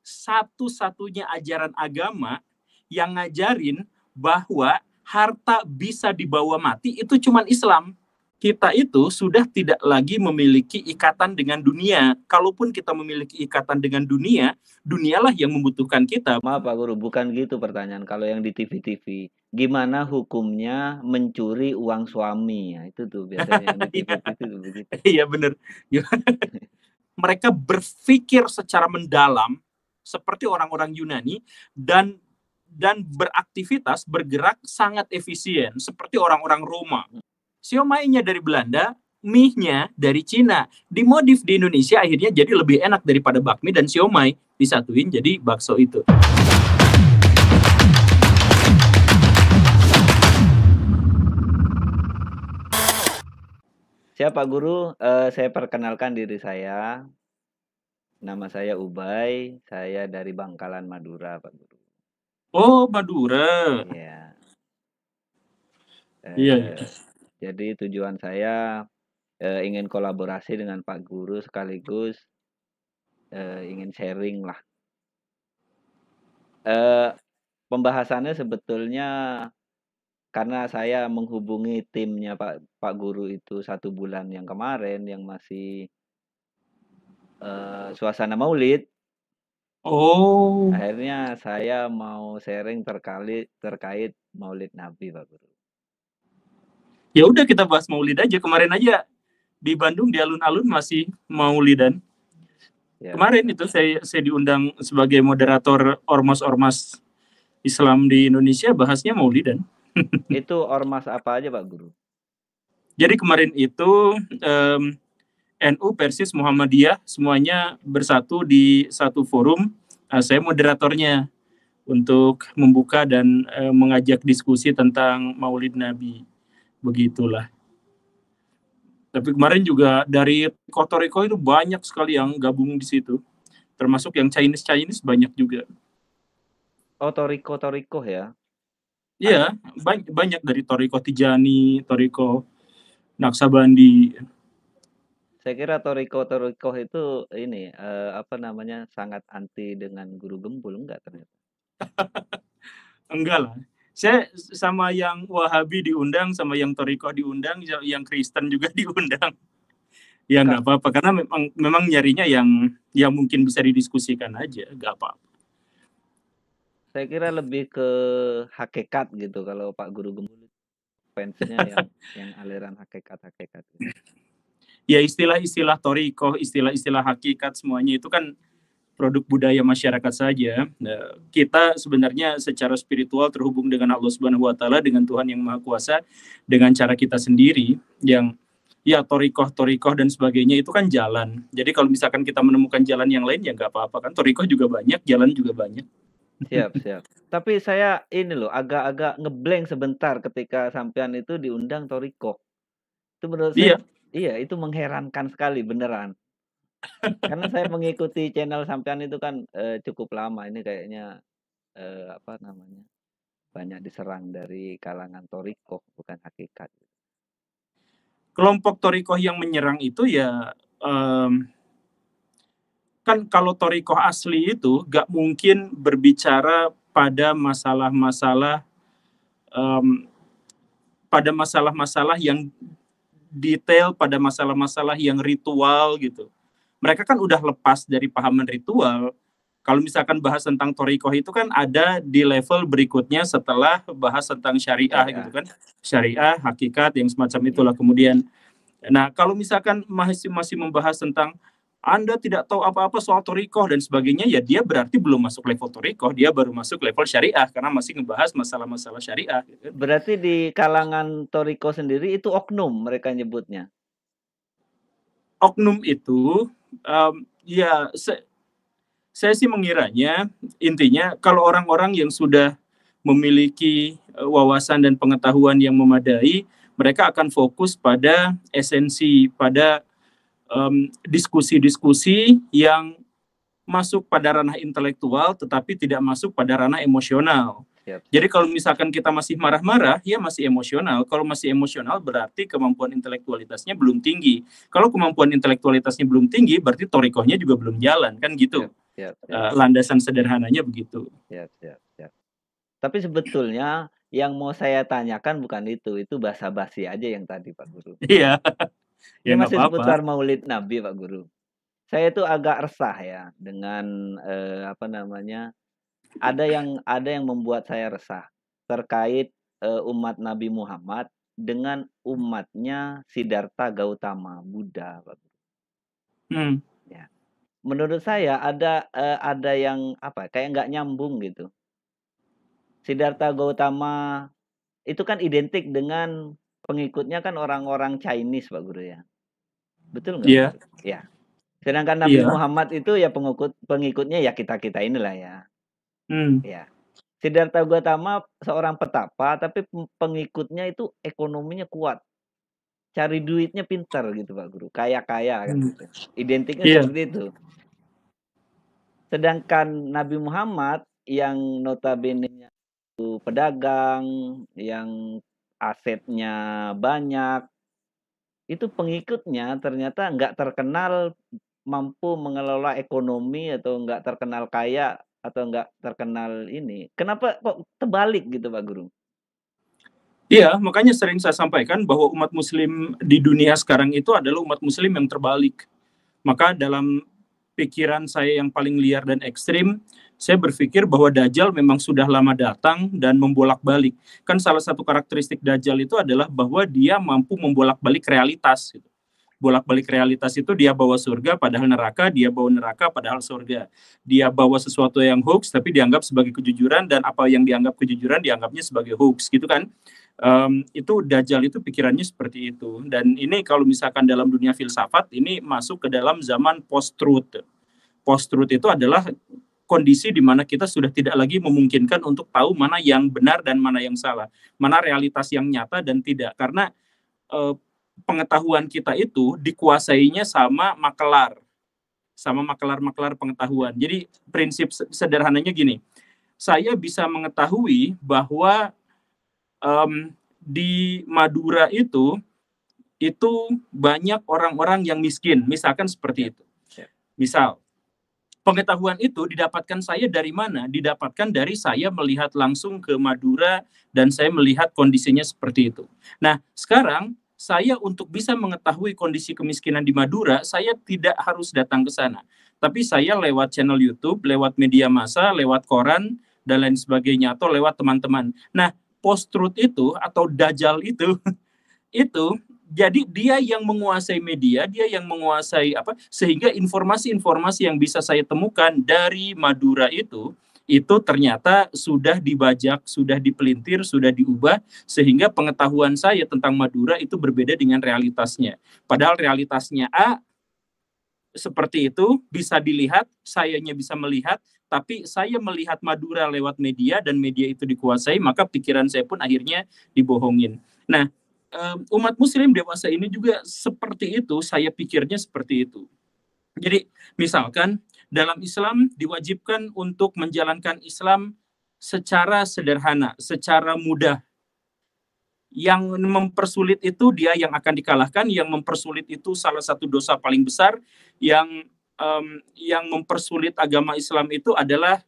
satu-satunya ajaran agama yang ngajarin bahwa harta bisa dibawa mati itu cuman Islam. Kita itu sudah tidak lagi memiliki ikatan dengan dunia. Kalaupun kita memiliki ikatan dengan dunia, dunialah yang membutuhkan kita. Maaf Pak Guru, bukan gitu pertanyaan. Kalau yang di TV-TV, gimana hukumnya mencuri uang suami? Ya, itu tuh biasanya yang di TV-TV tuh begitu. Iya benar. Mereka berpikir secara mendalam seperti orang-orang Yunani dan beraktivitas bergerak sangat efisien seperti orang-orang Roma. Siomainya dari Belanda, mie-nya dari Cina. Dimodif di Indonesia akhirnya jadi lebih enak daripada bakmi dan siomay. Disatuin jadi bakso itu. Siapa Guru? Saya perkenalkan diri saya. Nama saya Ubay. Saya dari Bangkalan, Madura, Pak Guru. Oh, Madura. Iya. Iya. Jadi tujuan saya ingin kolaborasi dengan Pak Guru sekaligus ingin sharing lah. Pembahasannya sebetulnya karena saya menghubungi timnya Pak Guru itu 1 bulan yang kemarin yang masih suasana Maulid. Oh. Akhirnya saya mau sharing terkait Maulid Nabi, Pak Guru. Ya udah kita bahas Maulid aja. Kemarin aja di Bandung di alun-alun masih Maulidan. Ya. Kemarin itu saya diundang sebagai moderator ormas-ormas Islam di Indonesia, bahasnya Maulidan. Itu ormas apa aja Pak Guru? Jadi kemarin itu NU, Persis, Muhammadiyah semuanya bersatu di satu forum. Saya moderatornya untuk membuka dan mengajak diskusi tentang Maulid Nabi. Begitulah. Tapi kemarin juga dari Toriko itu banyak sekali yang gabung di situ. Termasuk yang Chinese banyak juga. Oh, Toriko ya? Iya, banyak dari Toriko Tijani, Toriko Naksabandi. Saya kira Toriko itu ini sangat anti dengan guru gembul, enggak ternyata. Enggak lah. Saya sama yang Wahabi diundang, sama yang Toriko diundang, yang Kristen juga diundang. Ya nggak apa-apa, karena memang nyarinya yang mungkin bisa didiskusikan aja, nggak apa-apa. Saya kira lebih ke hakikat gitu kalau Pak Guru Gembul fansnya yang aliran hakikat. Ya istilah-istilah Toriko, istilah-istilah hakikat semuanya itu kan produk budaya masyarakat saja. Nah, kita sebenarnya secara spiritual terhubung dengan Allah Subhanahu wa taala, dengan Tuhan yang Maha Kuasa, dengan cara kita sendiri yang ya torikoh dan sebagainya itu kan jalan. Jadi kalau misalkan kita menemukan jalan yang lain ya nggak apa-apa kan. Torikoh juga banyak, jalan juga banyak. Siap. Tapi saya ini loh agak ngeblank sebentar ketika sampean itu diundang Torikoh. Itu menurut saya iya itu mengherankan sekali beneran. Karena saya mengikuti channel sampean itu kan cukup lama, ini kayaknya banyak diserang dari kalangan Torikoh bukan hakikat. Kelompok Torikoh yang menyerang itu ya kan kalau Torikoh asli itu gak mungkin berbicara pada masalah-masalah yang detail, pada masalah-masalah yang ritual gitu. Mereka kan udah lepas dari pahaman ritual. Kalau misalkan bahas tentang Torikoh itu kan ada di level berikutnya setelah bahas tentang syariah gitu kan. Syariah, hakikat, yang semacam itulah kemudian. Nah, kalau misalkan masih membahas tentang Anda tidak tahu apa-apa soal Torikoh dan sebagainya, ya dia berarti belum masuk level Torikoh, dia baru masuk level syariah karena masih ngebahas masalah-masalah syariah. Gitu. Berarti di kalangan Torikoh sendiri itu oknum mereka nyebutnya? Oknum itu, ya saya sih mengiranya intinya kalau orang-orang yang sudah memiliki wawasan dan pengetahuan yang memadai, mereka akan fokus pada esensi, pada diskusi-diskusi yang masuk pada ranah intelektual tetapi tidak masuk pada ranah emosional. Jadi kalau misalkan kita masih marah-marah, ya masih emosional. Kalau masih emosional berarti kemampuan intelektualitasnya belum tinggi. Kalau kemampuan intelektualitasnya belum tinggi, berarti torikohnya juga belum jalan, kan gitu. Landasan sederhananya begitu. Tapi sebetulnya yang mau saya tanyakan bukan itu basa-basi aja yang tadi Pak Guru. Iya. Ini masih seputar Maulid Nabi Pak Guru. Saya itu agak resah ya dengan ada yang membuat saya resah terkait umat Nabi Muhammad dengan umatnya Siddhartha Gautama Buddha Pak Guru. Ya. Menurut saya ada yang kayak nggak nyambung gitu. Siddhartha Gautama itu kan identik dengan pengikutnya kan orang-orang Chinese Pak Guru ya. Betul nggak? Iya. Ya. Sedangkan Nabi Muhammad itu ya pengikutnya ya kita-kita inilah ya. Ya. Siddhartha Gautama seorang petapa tapi pengikutnya itu ekonominya kuat. Cari duitnya pintar gitu Pak Guru. Kaya-kaya kan gitu. Identiknya seperti itu. Sedangkan Nabi Muhammad yang notabene itu pedagang, yang asetnya banyak, itu pengikutnya ternyata nggak terkenal mampu mengelola ekonomi atau nggak terkenal kaya atau nggak terkenal ini. Kenapa kok terbalik gitu Pak Guru? Iya, makanya sering saya sampaikan bahwa umat muslim di dunia sekarang itu adalah umat muslim yang terbalik. Maka dalam pikiran saya yang paling liar dan ekstrim, saya berpikir bahwa Dajjal memang sudah lama datang dan membolak-balik. Kan salah satu karakteristik Dajjal itu adalah bahwa dia mampu membolak-balik realitas. Gitu. Bolak-balik realitas itu dia bawa surga padahal neraka, dia bawa neraka padahal surga. Dia bawa sesuatu yang hoax tapi dianggap sebagai kejujuran, dan apa yang dianggap kejujuran dianggapnya sebagai hoax, gitu kan. Itu Dajjal itu pikirannya seperti itu. Dan ini kalau misalkan dalam dunia filsafat, ini masuk ke dalam zaman post-truth. Post-truth itu adalah kondisi di mana kita sudah tidak lagi memungkinkan untuk tahu mana yang benar dan mana yang salah, mana realitas yang nyata dan tidak, karena pengetahuan kita itu dikuasainya sama makelar pengetahuan. Jadi prinsip sederhananya gini, saya bisa mengetahui bahwa di Madura itu banyak orang-orang yang miskin, misalkan seperti itu. Misal, pengetahuan itu didapatkan saya dari mana? Didapatkan dari saya melihat langsung ke Madura dan saya melihat kondisinya seperti itu. Nah, sekarang saya untuk bisa mengetahui kondisi kemiskinan di Madura, saya tidak harus datang ke sana. Tapi saya lewat channel YouTube, lewat media massa, lewat koran, dan lain sebagainya, atau lewat teman-teman. Nah, post-truth itu atau Dajjal itu jadi dia yang menguasai media, dia yang menguasai sehingga informasi-informasi yang bisa saya temukan dari Madura itu ternyata sudah dibajak, sudah dipelintir, sudah diubah sehingga pengetahuan saya tentang Madura itu berbeda dengan realitasnya. Padahal realitasnya A seperti itu, bisa dilihat, sayanya bisa melihat, tapi saya melihat Madura lewat media dan media itu dikuasai, maka pikiran saya pun akhirnya dibohongin. Nah, umat muslim dewasa ini juga seperti itu, saya pikirnya seperti itu. Jadi misalkan dalam Islam diwajibkan untuk menjalankan Islam secara sederhana, secara mudah. Yang mempersulit itu dia yang akan dikalahkan, yang mempersulit itu salah satu dosa paling besar, yang mempersulit agama Islam itu adalah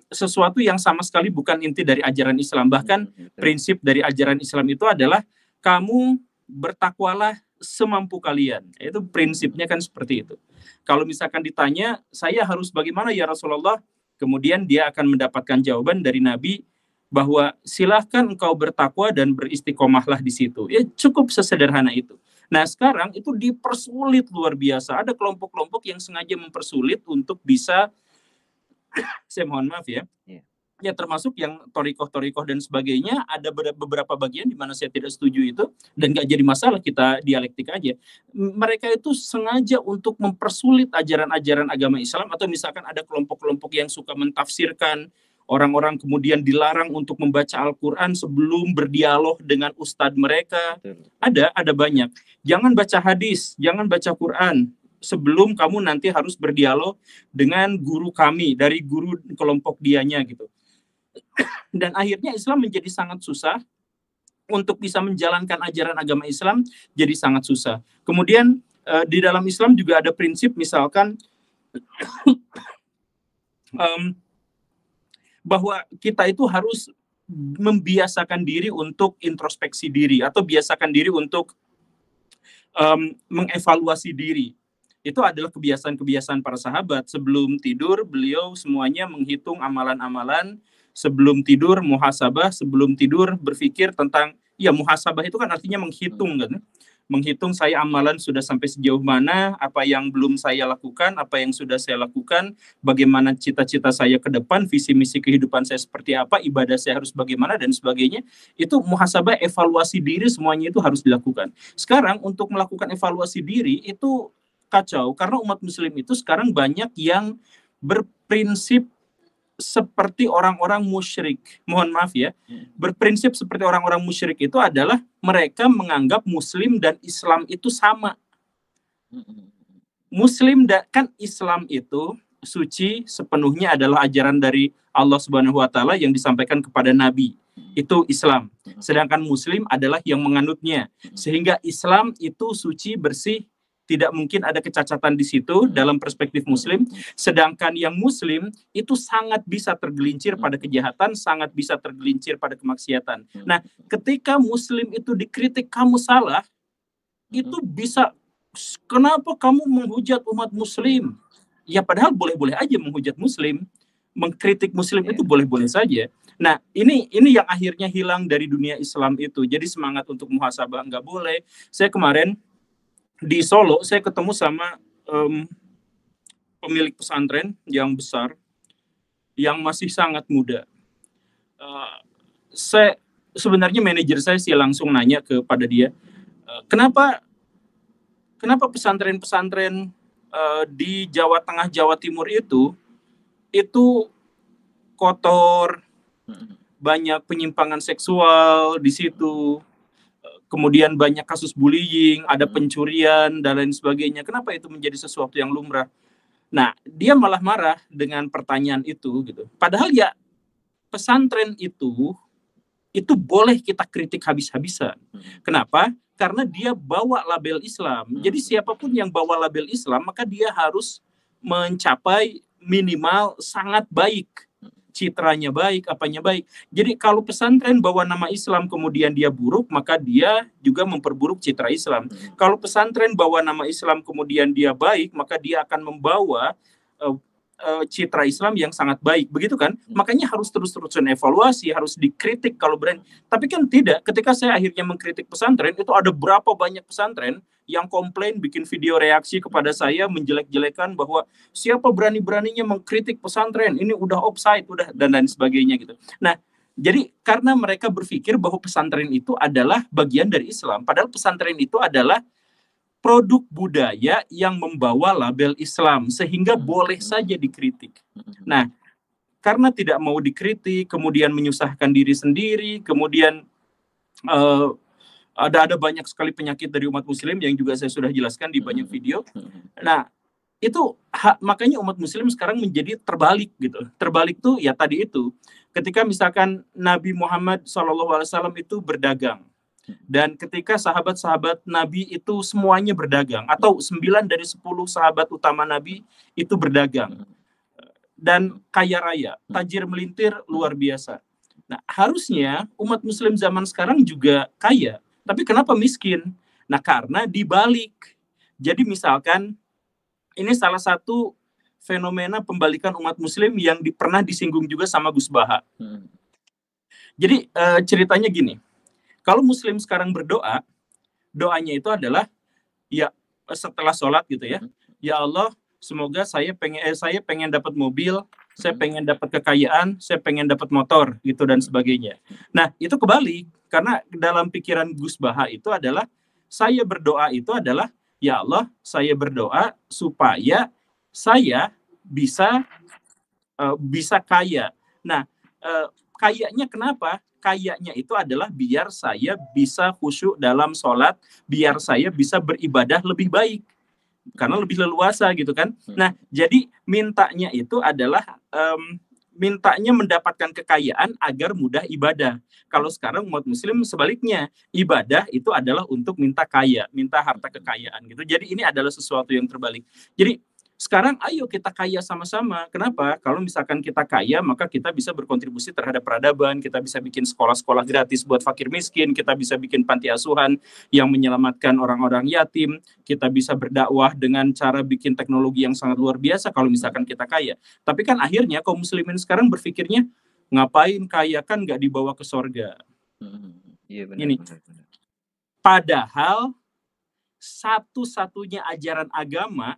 sesuatu yang sama sekali bukan inti dari ajaran Islam. Bahkan prinsip dari ajaran Islam itu adalah kamu bertakwalah semampu kalian. Itu prinsipnya kan seperti itu. Kalau misalkan ditanya, saya harus bagaimana ya Rasulullah? Kemudian dia akan mendapatkan jawaban dari Nabi bahwa silahkan engkau bertakwa dan beristiqomahlah di situ. Ya cukup sesederhana itu. Nah sekarang itu dipersulit luar biasa. Ada kelompok-kelompok yang sengaja mempersulit untuk bisa, saya mohon maaf ya, ya termasuk yang torikoh dan sebagainya, ada beberapa bagian di mana saya tidak setuju itu, dan nggak jadi masalah, kita dialektik aja. Mereka itu sengaja untuk mempersulit ajaran-ajaran agama Islam, atau misalkan ada kelompok-kelompok yang suka mentafsirkan, orang-orang kemudian dilarang untuk membaca Al-Quran sebelum berdialog dengan ustadz mereka. Ada banyak. Jangan baca hadis, jangan baca Quran sebelum kamu nanti harus berdialog dengan guru kami, dari guru kelompok dianya gitu. Dan akhirnya Islam menjadi sangat susah untuk bisa menjalankan ajaran agama Islam, jadi sangat susah. Kemudian di dalam Islam juga ada prinsip, misalkan bahwa kita itu harus membiasakan diri untuk introspeksi diri atau biasakan diri untuk mengevaluasi diri. Itu adalah kebiasaan-kebiasaan para sahabat. Sebelum tidur, beliau semuanya menghitung amalan-amalan. Sebelum tidur, muhasabah. Sebelum tidur, berpikir tentang, ya muhasabah itu kan artinya menghitung kan. Menghitung saya amalan sudah sampai sejauh mana, apa yang belum saya lakukan, apa yang sudah saya lakukan, bagaimana cita-cita saya ke depan, visi misi kehidupan saya seperti apa, ibadah saya harus bagaimana, dan sebagainya. Itu muhasabah, evaluasi diri, semuanya itu harus dilakukan. Sekarang untuk melakukan evaluasi diri itu kacau, karena umat muslim itu sekarang banyak yang berprinsip seperti orang-orang musyrik. Mohon maaf ya. Berprinsip seperti orang-orang musyrik itu adalah mereka menganggap Muslim dan Islam itu sama. Muslim dan kan Islam itu suci sepenuhnya adalah ajaran dari Allah Subhanahu wa taala yang disampaikan kepada nabi. Itu Islam. Sedangkan Muslim adalah yang menganutnya. Sehingga Islam itu suci, bersih, tidak mungkin ada kecacatan di situ dalam perspektif Muslim. Sedangkan yang Muslim itu sangat bisa tergelincir pada kejahatan, sangat bisa tergelincir pada kemaksiatan. Nah, ketika Muslim itu dikritik kamu salah, itu bisa, kenapa kamu menghujat umat Muslim? Ya padahal boleh-boleh aja menghujat Muslim, mengkritik Muslim itu boleh-boleh saja. Nah, ini yang akhirnya hilang dari dunia Islam itu. Jadi semangat untuk muhasabah nggak boleh. Saya kemarin di Solo, saya ketemu sama pemilik pesantren yang besar, yang masih sangat muda. Saya sebenarnya manajer saya sih langsung nanya kepada dia, kenapa pesantren-pesantren di Jawa Tengah, Jawa Timur itu kotor, banyak penyimpangan seksual di situ. Kemudian banyak kasus bullying, ada pencurian, dan lain sebagainya. Kenapa itu menjadi sesuatu yang lumrah? Nah, dia malah marah dengan pertanyaan itu, gitu. Padahal ya, pesantren itu boleh kita kritik habis-habisan. Kenapa? Karena dia bawa label Islam. Jadi siapapun yang bawa label Islam, maka dia harus mencapai minimal sangat baik. Citranya baik, apanya baik. Jadi kalau pesantren bawa nama Islam kemudian dia buruk, maka dia juga memperburuk citra Islam. Kalau pesantren bawa nama Islam kemudian dia baik, maka dia akan membawa citra Islam yang sangat baik, begitu kan? Makanya harus terus-terusan evaluasi, harus dikritik kalau berani. Tapi kan tidak, ketika saya akhirnya mengkritik pesantren, itu ada berapa banyak pesantren yang komplain, bikin video reaksi kepada saya, menjelek-jelekan bahwa siapa berani-beraninya mengkritik pesantren, ini udah offside, udah, dan sebagainya gitu. Nah, jadi karena mereka berpikir bahwa pesantren itu adalah bagian dari Islam, padahal pesantren itu adalah produk budaya yang membawa label Islam, sehingga boleh saja dikritik. Nah, karena tidak mau dikritik, kemudian menyusahkan diri sendiri, kemudian ada banyak sekali penyakit dari umat Muslim yang juga saya sudah jelaskan di banyak video. Nah, itu makanya umat Muslim sekarang menjadi terbalik gitu. Terbalik tuh ya tadi itu, ketika misalkan Nabi Muhammad SAW itu berdagang. Dan ketika sahabat-sahabat Nabi itu semuanya berdagang, atau 9 dari 10 sahabat utama Nabi itu berdagang, dan kaya raya, tajir melintir luar biasa. Nah, harusnya umat Muslim zaman sekarang juga kaya, tapi kenapa miskin? Nah, karena dibalik. Jadi misalkan, ini salah satu fenomena pembalikan umat Muslim yang pernah disinggung juga sama Gus Baha. Jadi ceritanya gini, kalau Muslim sekarang berdoa, doanya itu adalah ya setelah sholat gitu ya. Ya Allah, semoga saya pengen dapat mobil, saya pengen dapat kekayaan, saya pengen dapat motor gitu dan sebagainya. Nah, itu kebalik, karena dalam pikiran Gus Baha itu adalah saya berdoa itu adalah ya Allah, saya berdoa supaya saya bisa kaya. Nah, kayanya kenapa? Kayaknya itu adalah biar saya bisa khusyuk dalam sholat, biar saya bisa beribadah lebih baik, karena lebih leluasa gitu kan. Nah, jadi mintanya itu adalah mintanya mendapatkan kekayaan agar mudah ibadah. Kalau sekarang umat Muslim sebaliknya, ibadah itu adalah untuk minta kaya, minta harta kekayaan gitu. Jadi ini adalah sesuatu yang terbalik. Jadi Sekarang ayo kita kaya sama-sama. Kenapa? Kalau misalkan kita kaya, maka kita bisa berkontribusi terhadap peradaban, kita bisa bikin sekolah-sekolah gratis buat fakir miskin, kita bisa bikin panti asuhan yang menyelamatkan orang-orang yatim, kita bisa berdakwah dengan cara bikin teknologi yang sangat luar biasa kalau misalkan kita kaya. Tapi kan akhirnya kaum muslimin sekarang berpikirnya, ngapain kaya, kan nggak dibawa ke sorga. Iya, benar, Ini. benar. Padahal satu-satunya ajaran agama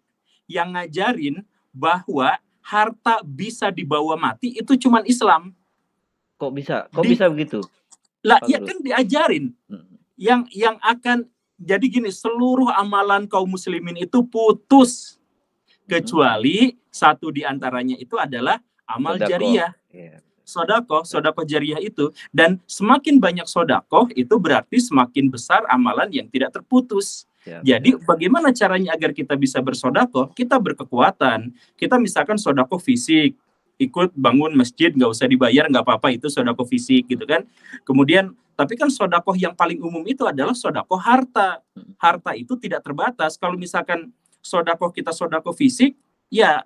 yang ngajarin bahwa harta bisa dibawa mati itu cuman Islam. Kok bisa? Kok bisa begitu? Lah, ya kan diajarin. Yang akan jadi gini, seluruh amalan kaum muslimin itu putus kecuali satu di antaranya itu adalah amal jariah. Sodakoh jariah itu, dan semakin banyak sodakoh itu berarti semakin besar amalan yang tidak terputus. Jadi bagaimana caranya agar kita bisa bersodakoh? Kita berkekuatan. Kita misalkan sodakoh fisik, ikut bangun masjid, nggak usah dibayar, nggak apa-apa, itu sodakoh fisik gitu kan. Kemudian, tapi kan sodakoh yang paling umum itu adalah sodakoh harta. Harta itu tidak terbatas. Kalau misalkan sodakoh kita sodakoh fisik, ya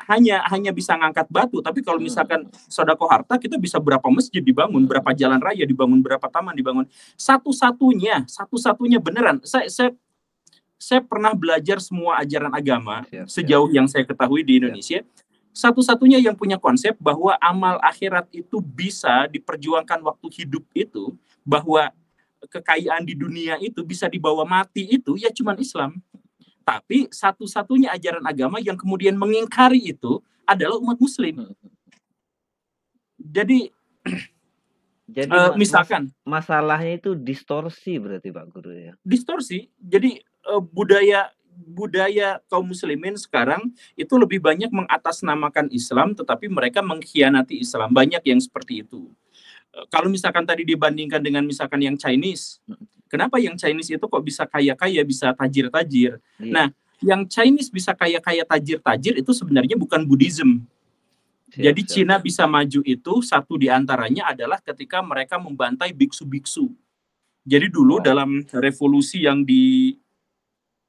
hanya bisa ngangkat batu. Tapi kalau misalkan sodakoh harta, kita bisa berapa masjid dibangun, berapa jalan raya dibangun, berapa taman dibangun. Satu-satunya beneran. Saya pernah belajar semua ajaran agama sejauh yang saya ketahui di Indonesia. Satu-satunya yang punya konsep bahwa amal akhirat itu bisa diperjuangkan waktu hidup itu, bahwa kekayaan di dunia itu bisa dibawa mati itu, ya cuman Islam. Tapi satu-satunya ajaran agama yang kemudian mengingkari itu adalah umat muslim. Jadi misalkan masalahnya itu distorsi berarti Pak Guru ya. Distorsi. Jadi budaya kaum muslimin sekarang itu lebih banyak mengatasnamakan Islam, tetapi mereka mengkhianati Islam. Banyak yang seperti itu. Kalau misalkan tadi dibandingkan dengan misalkan yang Chinese, kenapa yang Chinese itu kok bisa kaya-kaya, bisa tajir-tajir? Nah, yang Chinese bisa kaya-kaya, tajir-tajir itu sebenarnya bukan Buddhism. Jadi Cina bisa maju itu satu di antaranya adalah ketika mereka membantai biksu-biksu. Jadi dulu dalam revolusi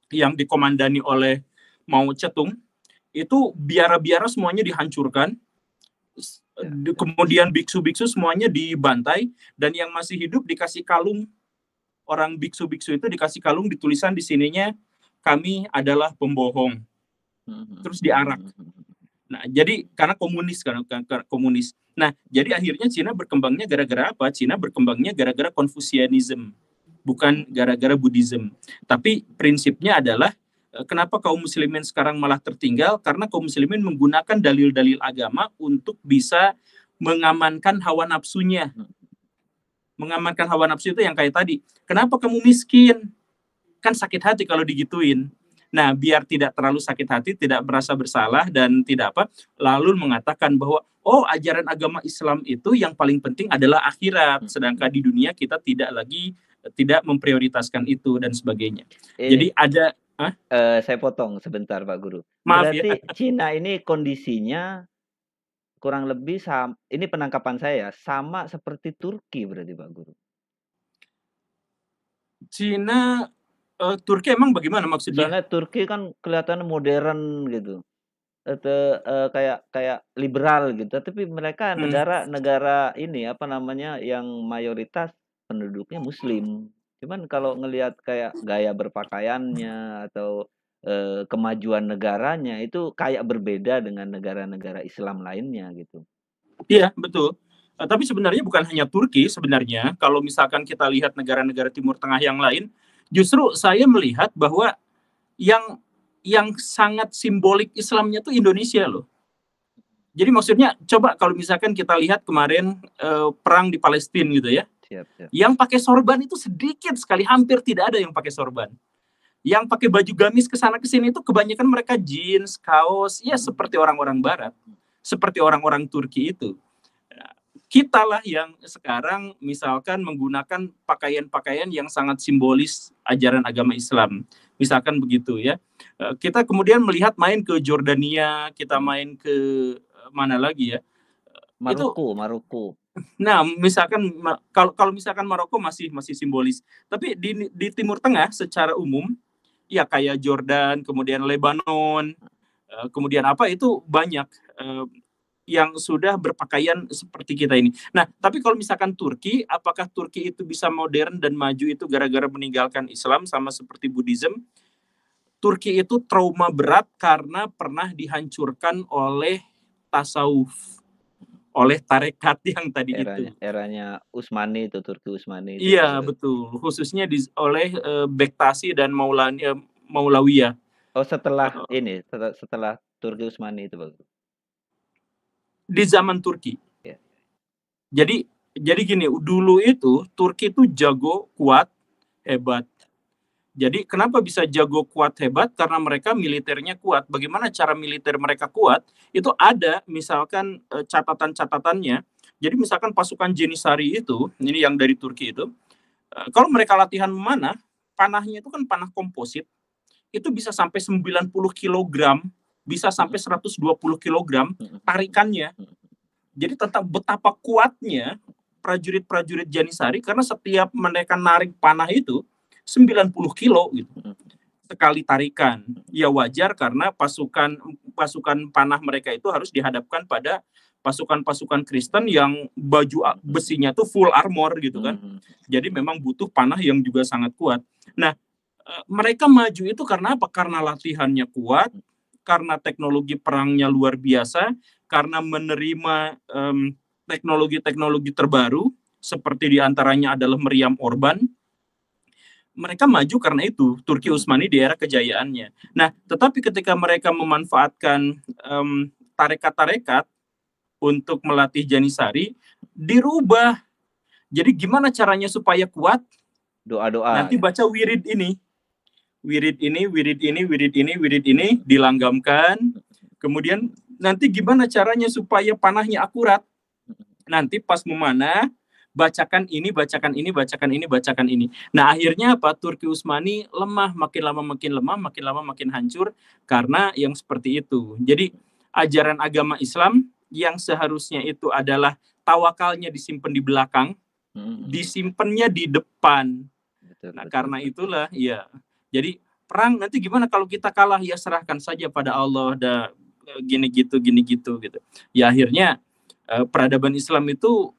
yang dikomandani oleh Mao Zedong, itu biara-biara semuanya dihancurkan. Kemudian biksu-biksu semuanya dibantai, dan yang masih hidup dikasih kalung. Orang biksu-biksu itu dikasih kalung, ditulisan di sininya, kami adalah pembohong. Terus diarak. Nah, jadi karena komunis. Nah, jadi akhirnya Cina berkembangnya gara-gara apa? Cina berkembangnya gara-gara Confucianism, bukan gara-gara Buddhism. Tapi prinsipnya adalah kenapa kaum muslimin sekarang malah tertinggal? Karena kaum muslimin menggunakan dalil-dalil agama untuk bisa mengamankan hawa nafsunya. Mengamankan hawa nafsu itu yang kayak tadi. Kenapa kamu miskin? Kan sakit hati kalau digituin. Nah, biar tidak terlalu sakit hati, tidak merasa bersalah dan tidak apa, lalu mengatakan bahwa ajaran agama Islam itu yang paling penting adalah akhirat, sedangkan di dunia kita tidak memprioritaskan itu dan sebagainya. Jadi ada saya potong sebentar Pak Guru. Maaf, berarti ya. Cina ini kondisinya kurang lebih ini penangkapan saya sama seperti Turki berarti Pak Guru. Cina, Turki emang bagaimana maksudnya? Soalnya Turki kan kelihatan modern gitu, kayak liberal gitu. Tapi mereka negara ini apa namanya yang mayoritas penduduknya Muslim. Cuman kalau ngelihat kayak gaya berpakaiannya atau kemajuan negaranya itu kayak berbeda dengan negara-negara Islam lainnya gitu. Iya, betul. Tapi sebenarnya bukan hanya Turki sebenarnya. Kalau misalkan kita lihat negara-negara Timur Tengah yang lain, justru saya melihat bahwa yang sangat simbolik Islamnya tuh Indonesia loh. Jadi maksudnya coba kalau misalkan kita lihat kemarin perang di Palestina gitu ya. Siap. Yang pakai sorban itu sedikit sekali, hampir tidak ada yang pakai sorban. Yang pakai baju gamis ke sana ke sini itu kebanyakan mereka jeans, kaos, ya seperti orang-orang barat. Seperti orang-orang Turki itu. Kita lah yang sekarang misalkan menggunakan pakaian-pakaian yang sangat simbolis ajaran agama Islam. Misalkan begitu ya. Kita kemudian melihat main ke Jordania, kita main ke mana lagi ya? Maroko. Nah, misalkan kalau misalkan Maroko masih simbolis. Tapi di Timur Tengah secara umum ya kayak Jordan, kemudian Lebanon, kemudian apa itu banyak yang sudah berpakaian seperti kita ini. Nah, tapi kalau misalkan Turki, apakah Turki itu bisa modern dan maju itu gara-gara meninggalkan Islam sama seperti Buddhism? Turki itu trauma berat karena pernah dihancurkan oleh tasawuf, oleh tarekat yang tadi itu. Eranya Utsmani itu, Turki Utsmani itu. Iya, betul. Khususnya oleh Bektashi dan Maulawiyah. Oh, setelah ini, setelah Turki Utsmani itu, Pak. Di zaman Turki. Ya. Jadi gini, dulu itu Turki itu jago, kuat, hebat. Jadi kenapa bisa jago, kuat, hebat? Karena mereka militernya kuat. Bagaimana cara militer mereka kuat? Itu ada misalkan catatan-catatannya. Jadi misalkan pasukan Jenisari itu, ini yang dari Turki itu, kalau mereka latihan memanah, panahnya itu kan panah komposit, itu bisa sampai 90 kg, bisa sampai 120 kg tarikannya. Jadi tentang betapa kuatnya prajurit-prajurit Janisari, karena setiap mereka narik panah itu 90 kilo gitu. Sekali tarikan. Ya wajar karena pasukan panah mereka itu harus dihadapkan pada pasukan-pasukan Kristen yang baju besinya tuh full armor gitu kan. Jadi memang butuh panah yang juga sangat kuat. Nah, mereka maju itu karena apa? Karena latihannya kuat, karena teknologi perangnya luar biasa, karena menerima teknologi-teknologi terbaru, seperti diantaranya adalah meriam Orban. Mereka maju karena itu, Turki Utsmani di era kejayaannya. Nah, tetapi ketika mereka memanfaatkan tarekat-tarekat untuk melatih Janisari, dirubah. Jadi gimana caranya supaya kuat? Doa-doa. Nanti baca wirid ini. Wirid ini dilanggamkan. Kemudian nanti gimana caranya supaya panahnya akurat? Nanti pas memanah, bacakan ini. Nah, akhirnya apa? Turki Utsmani lemah, makin lama makin hancur karena yang seperti itu. Jadi ajaran agama Islam yang seharusnya itu adalah tawakalnya disimpan di belakang, disimpannya di depan. Nah, karena itulah ya. Jadi perang nanti gimana kalau kita kalah, ya serahkan saja pada Allah, gini gitu. Ya akhirnya peradaban Islam itu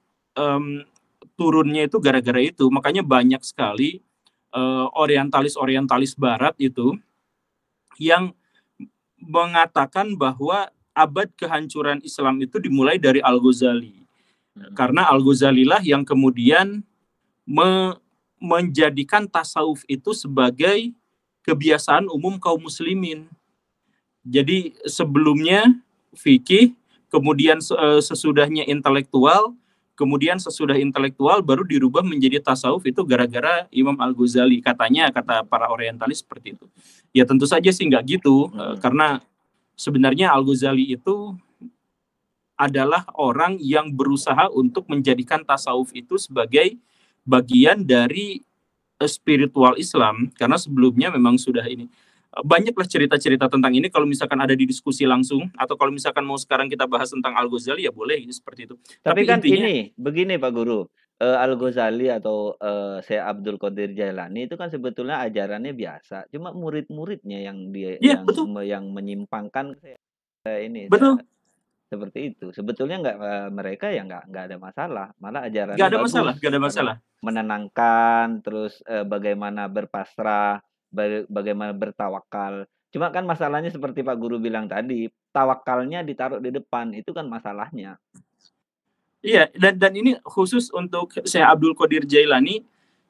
turunnya itu gara-gara itu. Makanya banyak sekali orientalis Barat itu yang mengatakan bahwa abad kehancuran Islam itu dimulai dari Al-Ghazali. Karena Al-Ghazali lah yang kemudian menjadikan tasawuf itu sebagai kebiasaan umum kaum muslimin. Jadi sebelumnya fikih, kemudian sesudahnya intelektual, kemudian sesudah intelektual baru dirubah menjadi tasawuf, itu gara-gara Imam Al-Ghazali. Kata para orientalis seperti itu. Ya tentu saja sih nggak gitu, karena sebenarnya Al-Ghazali itu adalah orang yang berusaha untuk menjadikan tasawuf itu sebagai bagian dari spiritual Islam, karena sebelumnya memang sudah ini. Banyaklah cerita-cerita tentang ini kalau misalkan ada di diskusi langsung, atau kalau misalkan mau sekarang kita bahas tentang Al-Ghazali ya boleh seperti itu. Tapi kan intinya, ini begini Pak Guru, Al-Ghazali atau Syekh Abdul Qadir Jailani itu kan sebetulnya ajarannya biasa, cuma murid-muridnya yang yang menyimpangkan ini. Betul. Seperti itu. Sebetulnya mereka ya nggak ada masalah, malah ajarannya nggak ada bagus. Nggak ada masalah. Menenangkan, terus bagaimana berpasrah, bagaimana bertawakal. Cuma kan masalahnya seperti Pak Guru bilang tadi, tawakalnya ditaruh di depan, itu kan masalahnya. Iya, dan ini khusus untuk Syekh Abdul Qadir Jailani.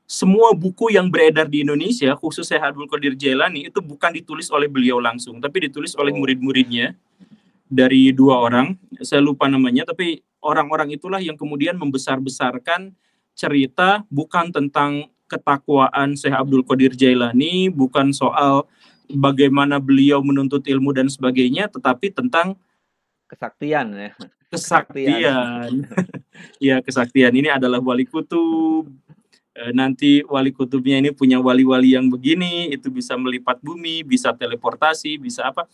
Semua buku yang beredar di Indonesia, khusus Syekh Abdul Qadir Jailani, itu bukan ditulis oleh beliau langsung, tapi ditulis oleh murid-muridnya. Dari 2 orang, saya lupa namanya, tapi orang-orang itulah yang kemudian membesar-besarkan cerita bukan tentang ketakwaan Syekh Abdul Qadir Jailani, bukan soal bagaimana beliau menuntut ilmu dan sebagainya, tetapi tentang kesaktian ya. Kesaktian. Ya, kesaktian. Ini adalah wali kutub. Nanti wali kutubnya ini punya wali-wali yang begini, itu bisa melipat bumi, bisa teleportasi, bisa apa.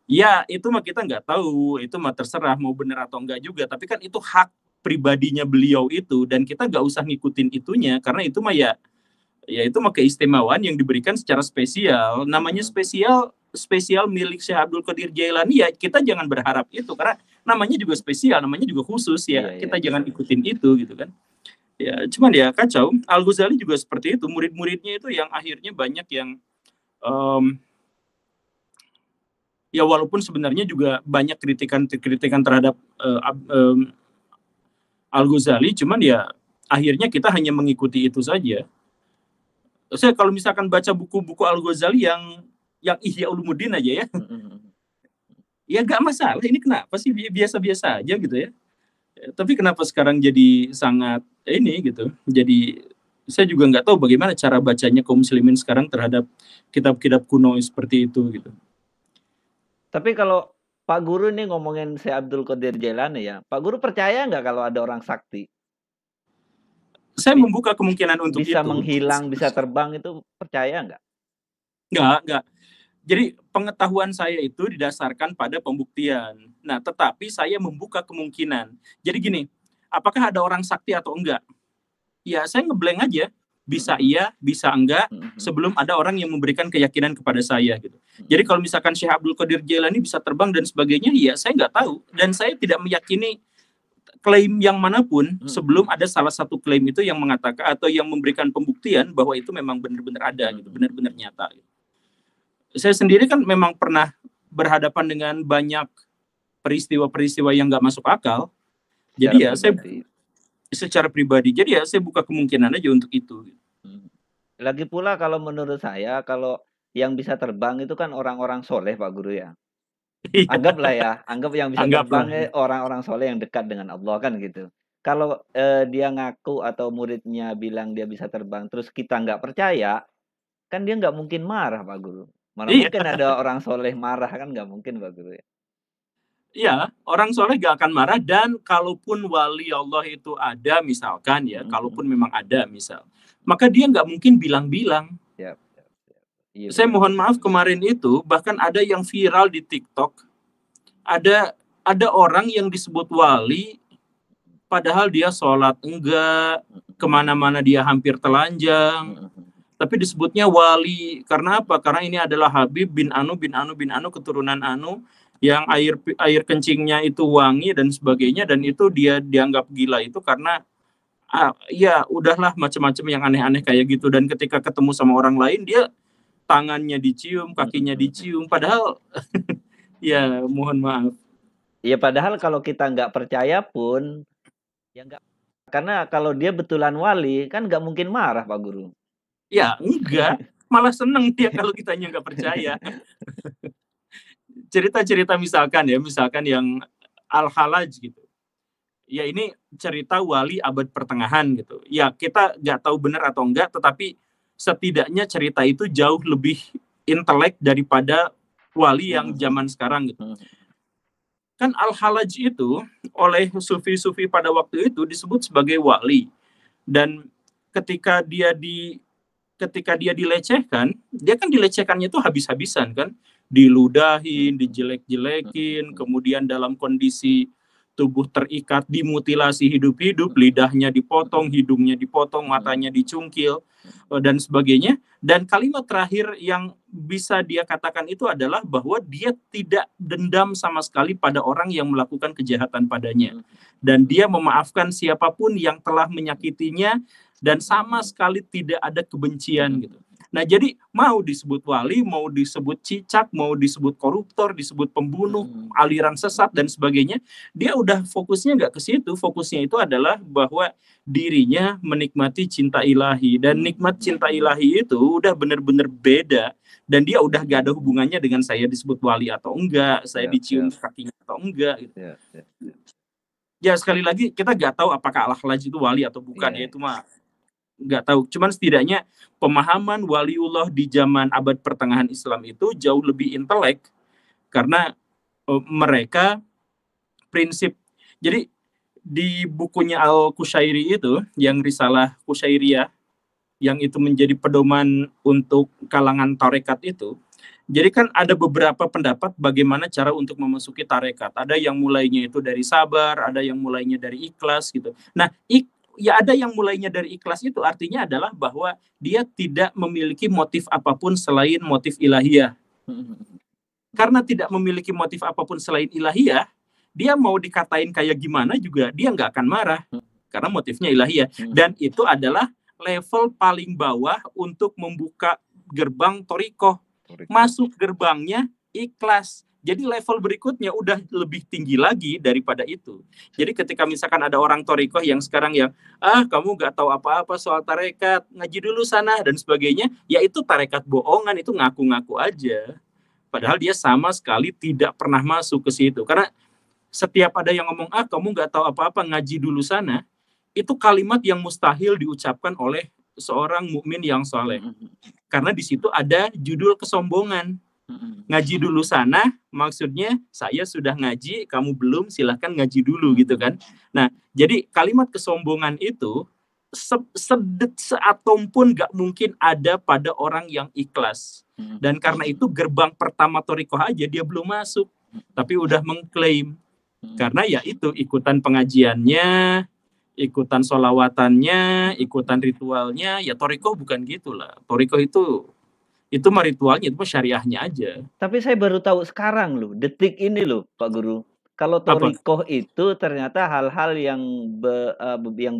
Ya, itu mah kita nggak tahu, itu mah terserah mau benar atau enggak juga, tapi kan itu hak pribadinya beliau itu, dan kita nggak usah ngikutin itunya, karena itu mah ya itu mah keistimewaan yang diberikan secara spesial. Namanya spesial spesial milik Syekh Abdul Qadir Jailani, ya kita jangan berharap itu, karena namanya juga spesial, namanya juga khusus ya. Kita jangan ikutin itu gitu kan. Ya, cuman ya kacau. Al-Ghazali juga seperti itu, murid-muridnya itu yang akhirnya banyak yang ya walaupun sebenarnya juga banyak kritikan terhadap Al-Ghazali, cuman ya akhirnya kita hanya mengikuti itu saja. Saya kalau misalkan baca buku-buku Al-Ghazali yang Ihya Ulumuddin aja ya, ya nggak masalah. Ini kenapa sih biasa-biasa aja gitu ya. Tapi kenapa sekarang jadi sangat ini gitu. Jadi saya juga nggak tahu bagaimana cara bacanya kaum muslimin sekarang terhadap kitab-kitab kuno seperti itu gitu. Tapi kalau Pak Guru nih ngomongin Syekh Abdul Qadir Jailani ya, Pak Guru percaya nggak kalau ada orang sakti? Saya membuka kemungkinan untuk bisa itu. Menghilang, bisa terbang, itu percaya nggak? Nggak. Jadi pengetahuan saya itu didasarkan pada pembuktian. Nah, tetapi saya membuka kemungkinan. Jadi gini, apakah ada orang sakti atau enggak? Ya, saya ngeblank aja. Bisa iya, bisa enggak, sebelum ada orang yang memberikan keyakinan kepada saya gitu. Jadi kalau misalkan Syekh Abdul Qadir Jailani bisa terbang dan sebagainya, ya saya nggak tahu. Dan saya tidak meyakini klaim yang manapun sebelum ada salah satu klaim itu yang mengatakan atau yang memberikan pembuktian bahwa itu memang benar-benar ada gitu, benar-benar nyata gitu. Saya sendiri kan memang pernah berhadapan dengan banyak peristiwa-peristiwa yang nggak masuk akal. Jadi ya saya secara pribadi, jadi ya saya buka kemungkinan aja untuk itu. Lagi pula kalau menurut saya, kalau yang bisa terbang itu kan orang-orang soleh, Pak Guru ya. Anggaplah ya, anggap yang bisa terbang orang-orang soleh yang dekat dengan Allah kan gitu. Kalau dia ngaku atau muridnya bilang dia bisa terbang, terus kita nggak percaya, kan dia nggak mungkin marah, Pak Guru. Mana mungkin ada orang soleh marah, kan nggak mungkin, Pak Guru ya. Iya, orang soleh gak akan marah, dan kalaupun wali Allah itu ada misalkan ya, kalaupun memang ada misal, maka dia nggak mungkin bilang-bilang. Iya, saya mohon maaf, kemarin itu bahkan ada yang viral di TikTok, ada orang yang disebut wali, padahal dia sholat enggak, kemana-mana dia hampir telanjang, tapi disebutnya wali. Karena apa? Karena ini adalah Habib bin Anu, keturunan Anu, yang air kencingnya itu wangi dan sebagainya, dan itu dia dianggap gila itu karena ya udahlah macam-macam yang aneh-aneh kayak gitu. Dan ketika ketemu sama orang lain, dia tangannya dicium, kakinya dicium, padahal ya mohon maaf. Ya padahal kalau kita nggak percaya pun ya nggak, karena kalau dia betulan wali kan nggak mungkin marah, Pak Guru. Ya enggak, malah seneng dia kalau kitanya nggak percaya. Cerita-cerita misalkan yang Al-Halaj gitu. Ya ini cerita wali abad pertengahan gitu. Ya kita nggak tahu benar atau enggak, tetapi setidaknya cerita itu jauh lebih intelek daripada wali yang zaman sekarang gitu. Kan Al-Halaj itu oleh sufi-sufi pada waktu itu disebut sebagai wali. Dan ketika dia dilecehkan, dia kan dilecehkannya itu habis-habisan kan, diludahin, dijelek-jelekin, kemudian dalam kondisi tubuh terikat, dimutilasi hidup-hidup, lidahnya dipotong, hidungnya dipotong, matanya dicungkil, dan sebagainya. Dan kalimat terakhir yang bisa dia katakan itu adalah bahwa dia tidak dendam sama sekali pada orang yang melakukan kejahatan padanya. Dan dia memaafkan siapapun yang telah menyakitinya, dan sama sekali tidak ada kebencian gitu. Nah, jadi mau disebut wali, mau disebut cicak, mau disebut koruptor, disebut pembunuh, aliran sesat dan sebagainya, dia udah fokusnya nggak ke situ. Fokusnya itu adalah bahwa dirinya menikmati cinta ilahi, dan nikmat cinta ilahi itu udah benar-benar beda, dan dia udah gak ada hubungannya dengan saya disebut wali atau enggak, saya dicium kakinya atau enggak gitu. Ya sekali lagi kita nggak tahu apakah Al-Halaj itu wali atau bukan, ya itu mah nggak tahu. Cuman setidaknya pemahaman waliullah di zaman abad pertengahan Islam itu jauh lebih intelek, karena mereka prinsip. Jadi di bukunya Al-Qushairi itu, yang Risalah Qushairiyah, yang itu menjadi pedoman untuk kalangan tarekat itu, jadi kan ada beberapa pendapat bagaimana cara untuk memasuki tarekat. Ada yang mulainya itu dari sabar, ada yang mulainya dari ikhlas gitu. Nah, ya ada yang mulainya dari ikhlas itu artinya adalah bahwa dia tidak memiliki motif apapun selain motif ilahiyah. Karena tidak memiliki motif apapun selain ilahiyah, dia mau dikatain kayak gimana juga dia nggak akan marah karena motifnya ilahiyah. Dan itu adalah level paling bawah untuk membuka gerbang thorikoh. Masuk gerbangnya ikhlas. Jadi level berikutnya udah lebih tinggi lagi daripada itu. Jadi ketika misalkan ada orang thorikoh yang sekarang yang kamu nggak tahu apa-apa soal tarekat, ngaji dulu sana dan sebagainya, ya itu tarekat bohongan, itu ngaku-ngaku aja. Padahal dia sama sekali tidak pernah masuk ke situ. Karena setiap ada yang ngomong, kamu nggak tahu apa-apa, ngaji dulu sana, itu kalimat yang mustahil diucapkan oleh seorang mukmin yang soleh. Karena di situ ada judul kesombongan. Ngaji dulu sana, maksudnya saya sudah ngaji, kamu belum, silahkan ngaji dulu gitu kan. Nah, jadi kalimat kesombongan itu seatom pun gak mungkin ada pada orang yang ikhlas. Dan karena itu gerbang pertama thorikoh aja dia belum masuk, tapi udah mengklaim. Karena ya itu ikutan pengajiannya, ikutan sholawatannya, ikutan ritualnya, ya thorikoh bukan gitulah. Thorikoh itu mah ritualnya, itu mah syariahnya aja. Tapi saya baru tahu sekarang loh, detik ini loh Pak Guru. Kalau thorikoh itu ternyata hal-hal yang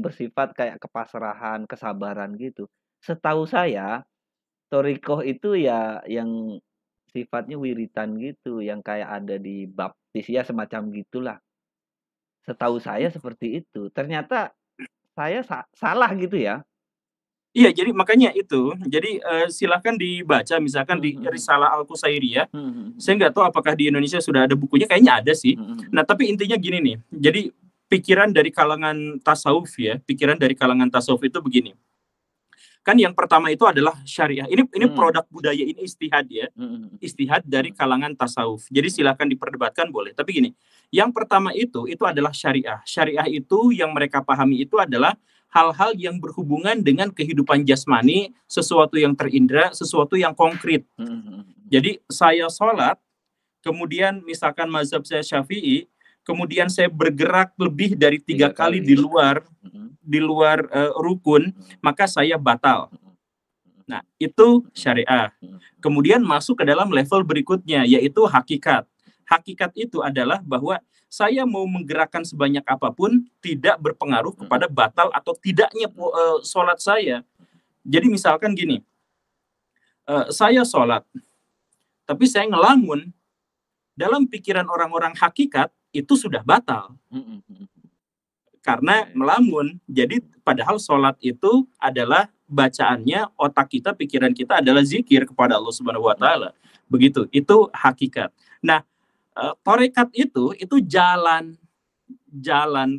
bersifat kayak kepasrahan, kesabaran gitu. Setahu saya thorikoh itu ya yang sifatnya wiritan gitu, yang kayak ada di baptis ya semacam gitulah. Setahu saya seperti itu. Ternyata saya salah gitu ya. Iya, jadi makanya itu. Jadi silahkan dibaca misalkan di Risalah Al-Qusairiyah. Saya nggak tahu apakah di Indonesia sudah ada bukunya, kayaknya ada sih. Nah, tapi intinya gini nih. Jadi pikiran dari kalangan tasawuf ya, pikiran dari kalangan tasawuf itu begini. Kan yang pertama itu adalah syariah. Ini produk budaya, ini istihad ya. Istihad dari kalangan tasawuf. Jadi silahkan diperdebatkan boleh. Tapi gini, yang pertama itu adalah syariah. Syariah itu yang mereka pahami itu adalah hal-hal yang berhubungan dengan kehidupan jasmani, sesuatu yang terindra, sesuatu yang konkret. Jadi saya sholat, kemudian misalkan mazhab saya Syafi'i, kemudian saya bergerak lebih dari 3 kali di luar rukun, maka saya batal. Nah, itu syariah. Kemudian masuk ke dalam level berikutnya, yaitu hakikat. Hakikat itu adalah bahwa saya mau menggerakkan sebanyak apapun tidak berpengaruh kepada batal atau tidaknya sholat saya. Jadi misalkan gini, saya sholat, tapi saya ngelamun, dalam pikiran orang-orang hakikat itu sudah batal. Karena melamun. Jadi padahal sholat itu adalah bacaannya, otak kita, pikiran kita adalah zikir kepada Allah Subhanahu wa taala. Begitu, itu hakikat. Nah, tarekat itu jalan,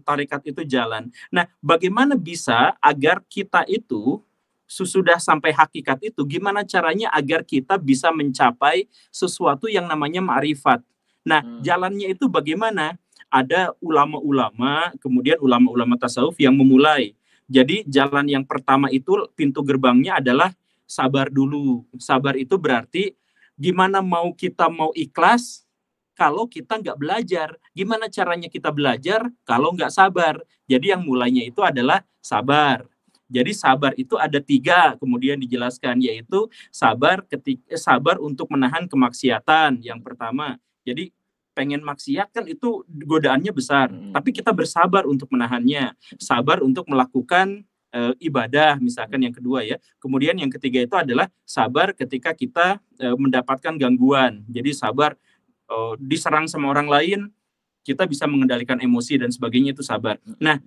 tarekat itu jalan. Nah, bagaimana bisa agar kita itu sesudah sampai hakikat itu, gimana caranya agar kita bisa mencapai sesuatu yang namanya ma'rifat. Nah, jalannya itu bagaimana? Ada ulama-ulama, kemudian ulama-ulama tasawuf yang memulai. Jadi jalan yang pertama itu, pintu gerbangnya adalah sabar dulu. Sabar itu berarti gimana kita mau ikhlas kalau kita nggak belajar. Gimana caranya kita belajar kalau nggak sabar? Jadi yang mulainya itu adalah sabar. Jadi sabar itu ada 3, kemudian dijelaskan, yaitu sabar untuk menahan kemaksiatan yang pertama. Jadi pengen maksiat kan itu godaannya besar, tapi kita bersabar untuk menahannya. Sabar untuk melakukan ibadah misalkan yang kedua ya. Kemudian yang ketiga itu adalah sabar ketika kita mendapatkan gangguan. Jadi sabar diserang sama orang lain, kita bisa mengendalikan emosi dan sebagainya, itu sabar. Nah,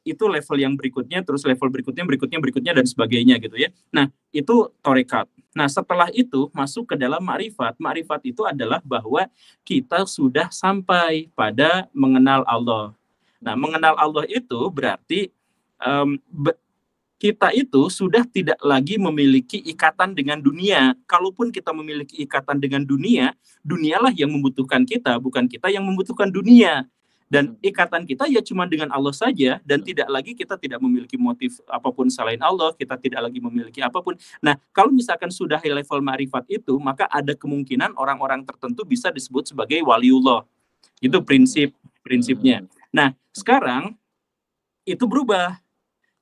itu level yang berikutnya, terus level berikutnya dan sebagainya gitu ya. Nah, itu tarekat. Nah, setelah itu masuk ke dalam ma'rifat. Ma'rifat itu adalah bahwa kita sudah sampai pada mengenal Allah. Nah, mengenal Allah itu berarti kita itu sudah tidak lagi memiliki ikatan dengan dunia. Kalaupun kita memiliki ikatan dengan dunia, dunialah yang membutuhkan kita, bukan kita yang membutuhkan dunia. Dan ikatan kita ya cuma dengan Allah saja, dan kita tidak memiliki motif apapun selain Allah, kita tidak lagi memiliki apapun. Nah, kalau misalkan sudah level ma'rifat itu, maka ada kemungkinan orang-orang tertentu bisa disebut sebagai waliullah. Itu prinsipnya. Nah, sekarang itu berubah.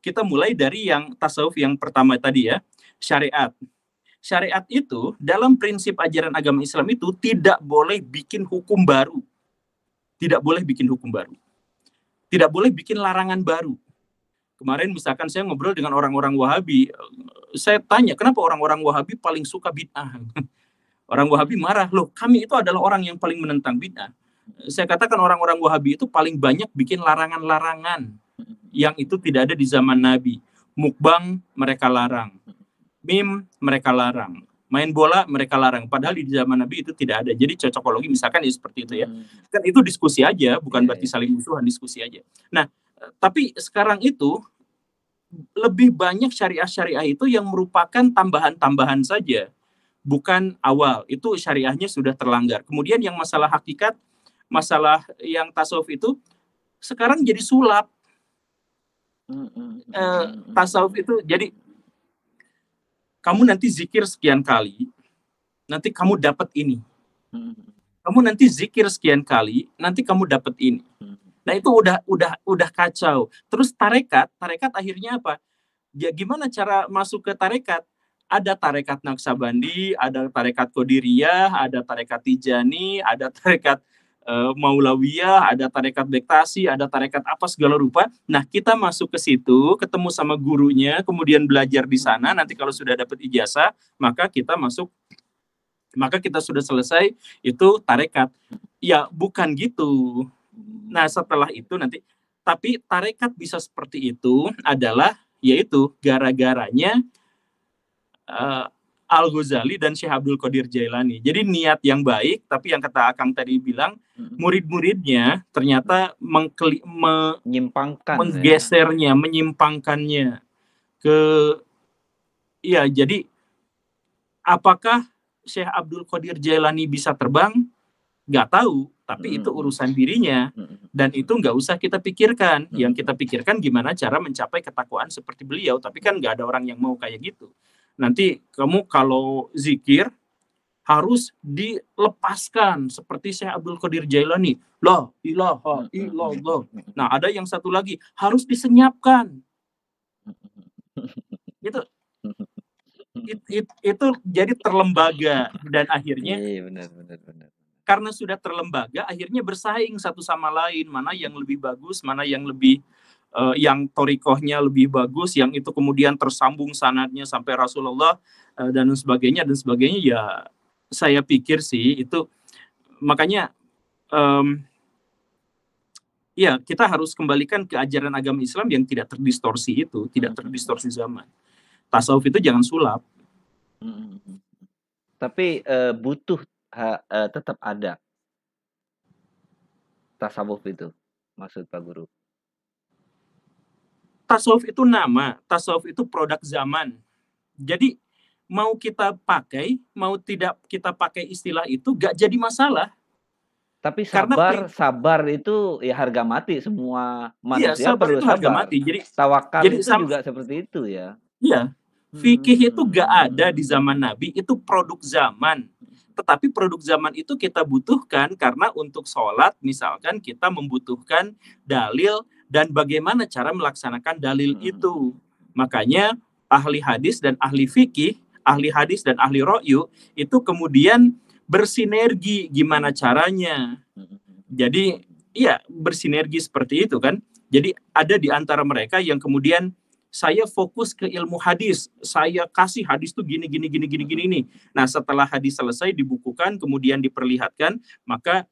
Kita mulai dari yang tasawuf yang pertama tadi ya, syariat. syariat itu dalam prinsip ajaran agama Islam itu tidak boleh bikin hukum baru. Tidak boleh bikin hukum baru. Tidak boleh bikin larangan baru. Kemarin misalkan saya ngobrol dengan orang-orang Wahabi, saya tanya kenapa orang-orang Wahabi paling suka bid'ah. Orang Wahabi marah, loh kami itu adalah orang yang paling menentang bid'ah. Saya katakan orang-orang Wahabi itu paling banyak bikin larangan-larangan yang itu tidak ada di zaman Nabi. Mukbang mereka larang, meme mereka larang, main bola mereka larang. Padahal di zaman Nabi itu tidak ada. Jadi cocokologi misalkan ya seperti itu ya. Kan itu diskusi aja, bukan berarti saling musuhan, diskusi aja. Nah, tapi sekarang itu lebih banyak syariah-syariah itu yang merupakan tambahan-tambahan saja, bukan awal. Itu syariahnya sudah terlanggar. Kemudian yang masalah hakikat, masalah yang tasawuf itu sekarang jadi sulap. Tasawuf itu jadi kamu nanti zikir sekian kali, nanti kamu dapat ini. Kamu nanti zikir sekian kali, nanti kamu dapat ini. Nah itu udah kacau. Terus tarekat akhirnya apa? Ya gimana cara masuk ke tarekat? Ada tarekat Naqsabandi, ada tarekat Qadiriyah, ada tarekat Tijani, ada tarekat Maulawiyah, ada tarekat Bektasi, ada tarekat apa segala rupa. Nah kita masuk ke situ, ketemu sama gurunya, kemudian belajar di sana. Nanti kalau sudah dapat ijazah, maka kita masuk. Maka kita sudah selesai itu tarekat. Ya bukan gitu. Nah setelah itu nanti, tapi tarekat bisa seperti itu adalah yaitu gara-garanya Al-Ghazali dan Syekh Abdul Qadir Jailani. Jadi niat yang baik, tapi yang kata Akang tadi bilang, murid-muridnya ternyata menggesernya, menyimpangkannya ke, ya jadi apakah Syekh Abdul Qadir Jailani bisa terbang? Nggak tahu, tapi itu urusan dirinya, dan itu nggak usah kita pikirkan. Yang kita pikirkan gimana cara mencapai ketakwaan seperti beliau, tapi kan nggak ada orang yang mau kayak gitu. Nanti kamu kalau zikir harus dilepaskan seperti Syekh Abdul Qadir Jailani, la ilaha illallah. Nah ada yang satu lagi harus disenyapkan. Itu jadi terlembaga, dan akhirnya benar. Karena sudah terlembaga, akhirnya bersaing satu sama lain, mana yang lebih bagus, mana yang lebih yang torikohnya lebih bagus, yang itu kemudian tersambung sanadnya sampai Rasulullah dan sebagainya. Ya saya pikir sih itu makanya ya kita harus kembalikan ke ajaran agama Islam yang tidak terdistorsi itu, tidak terdistorsi zaman. Tasawuf itu jangan sulap. Tapi butuh tetap ada tasawuf itu, maksud Pak Guru. Tasawuf itu nama, tasawuf itu produk zaman. Jadi mau kita pakai, mau tidak kita pakai istilah itu gak jadi masalah. Tapi sabar itu ya harga mati, semua manusia sabar perlu itu harga mati. Jadi tawakal itu juga seperti itu ya. Iya. Fikih itu gak ada di zaman Nabi, itu produk zaman. Tetapi produk zaman itu kita butuhkan karena untuk sholat misalkan kita membutuhkan dalil dan bagaimana cara melaksanakan dalil itu. Makanya ahli hadis dan ahli fikih, ahli hadis dan ahli ro'yu itu kemudian bersinergi gimana caranya. Jadi iya bersinergi seperti itu kan. Jadi ada di antara mereka yang kemudian saya fokus ke ilmu hadis, saya kasih hadis tuh gini nih. Nah setelah hadis selesai dibukukan, kemudian diperlihatkan, maka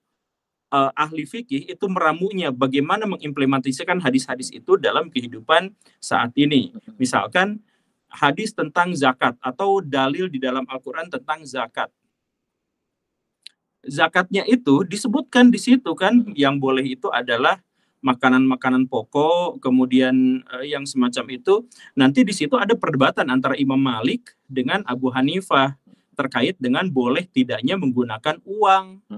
ahli fikih itu meramunya bagaimana mengimplementasikan hadis-hadis itu dalam kehidupan saat ini. Misalkan hadis tentang zakat atau dalil di dalam Al-Quran tentang zakat. Zakatnya itu disebutkan di situ kan, yang boleh itu adalah makanan-makanan pokok, kemudian yang semacam itu. Nanti di situ ada perdebatan antara Imam Malik dengan Abu Hanifah terkait dengan boleh tidaknya menggunakan uang.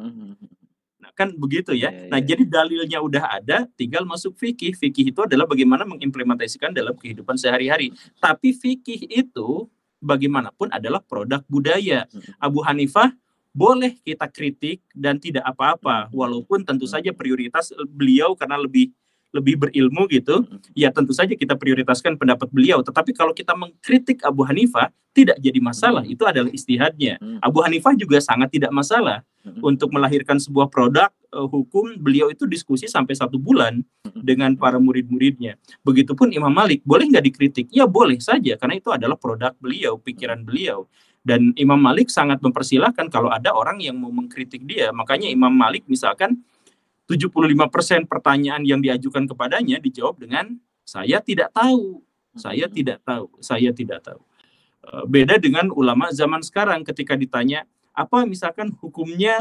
Nah, kan begitu ya. Nah, jadi dalilnya udah ada, tinggal masuk fikih. Fikih itu adalah bagaimana mengimplementasikan dalam kehidupan sehari-hari. Tapi fikih itu bagaimanapun adalah produk budaya. Abu Hanifah boleh kita kritik dan tidak apa-apa, walaupun tentu saja prioritas beliau karena lebih lebih berilmu gitu, ya tentu saja kita prioritaskan pendapat beliau. Tetapi kalau kita mengkritik Abu Hanifah, tidak jadi masalah. Itu adalah ijtihadnya. Abu Hanifah juga sangat tidak masalah untuk melahirkan sebuah produk hukum. Beliau itu diskusi sampai 1 bulan dengan para murid-muridnya. Begitupun Imam Malik, boleh nggak dikritik? Ya boleh saja, karena itu adalah produk beliau, pikiran beliau. Dan Imam Malik sangat mempersilahkan kalau ada orang yang mau mengkritik dia. Makanya Imam Malik misalkan 75% pertanyaan yang diajukan kepadanya dijawab dengan saya tidak tahu, saya tidak tahu, saya tidak tahu. Beda dengan ulama zaman sekarang ketika ditanya apa misalkan hukumnya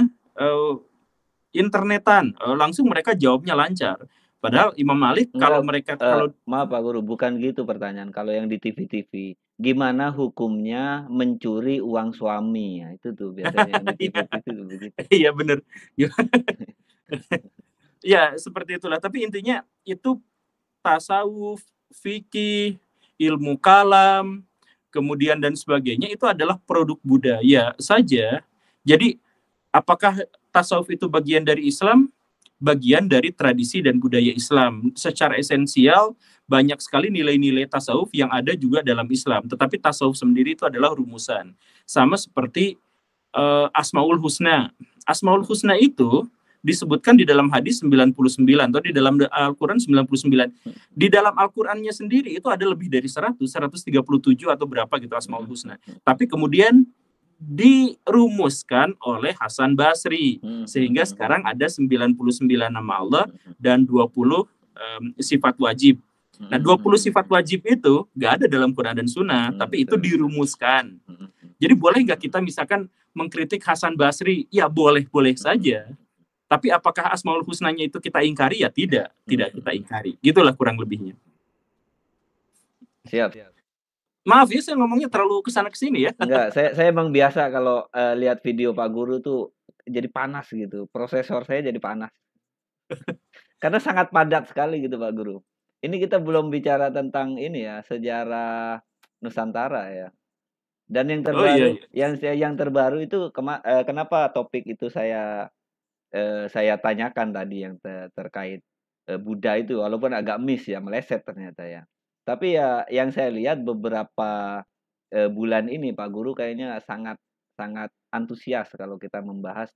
internetan, langsung mereka jawabnya lancar. Padahal Imam Malik kalau mereka maaf Pak Guru, bukan gitu pertanyaan. Kalau yang di TV-TV, gimana hukumnya mencuri uang suami? Ya, itu tuh biasanya yang di TV-TV itu begitu. Iya benar. Ya, seperti itulah. Tapi intinya itu tasawuf, fikih, ilmu kalam, kemudian dan sebagainya itu adalah produk budaya saja. Jadi, apakah tasawuf itu bagian dari Islam? Bagian dari tradisi dan budaya Islam. Secara esensial, banyak sekali nilai-nilai tasawuf yang ada juga dalam Islam. Tetapi tasawuf sendiri itu adalah rumusan. Sama seperti Asmaul Husna. Asmaul Husna itu disebutkan di dalam hadis 99 atau di dalam Al-Quran 99. Di dalam Al-Qurannya sendiri itu ada lebih dari 137 atau berapa gitu Asmaul Husna. Tapi kemudian dirumuskan oleh Hasan Basri sehingga sekarang ada 99 nama Allah dan 20 sifat wajib. Nah, 20 sifat wajib itu gak ada dalam Quran dan Sunnah, tapi itu dirumuskan. Jadi boleh nggak kita misalkan mengkritik Hasan Basri? Ya boleh-boleh saja. Tapi apakah Asmaul Husnanya itu kita ingkari? Ya tidak kita ingkari. Gitulah kurang lebihnya. Siap. Maaf ya, saya ngomongnya terlalu kesana-kesini ya. Enggak, saya emang biasa kalau lihat video Pak Guru tuh jadi panas gitu. Prosesor saya jadi panas. Karena sangat padat sekali gitu Pak Guru. Ini kita belum bicara tentang ini ya, sejarah Nusantara ya. Dan yang terbaru, yang terbaru itu kenapa topik itu saya tanyakan tadi yang terkait Buddha itu, walaupun agak miss ya, meleset ternyata ya. Tapi ya yang saya lihat beberapa bulan ini Pak Guru kayaknya sangat antusias kalau kita membahas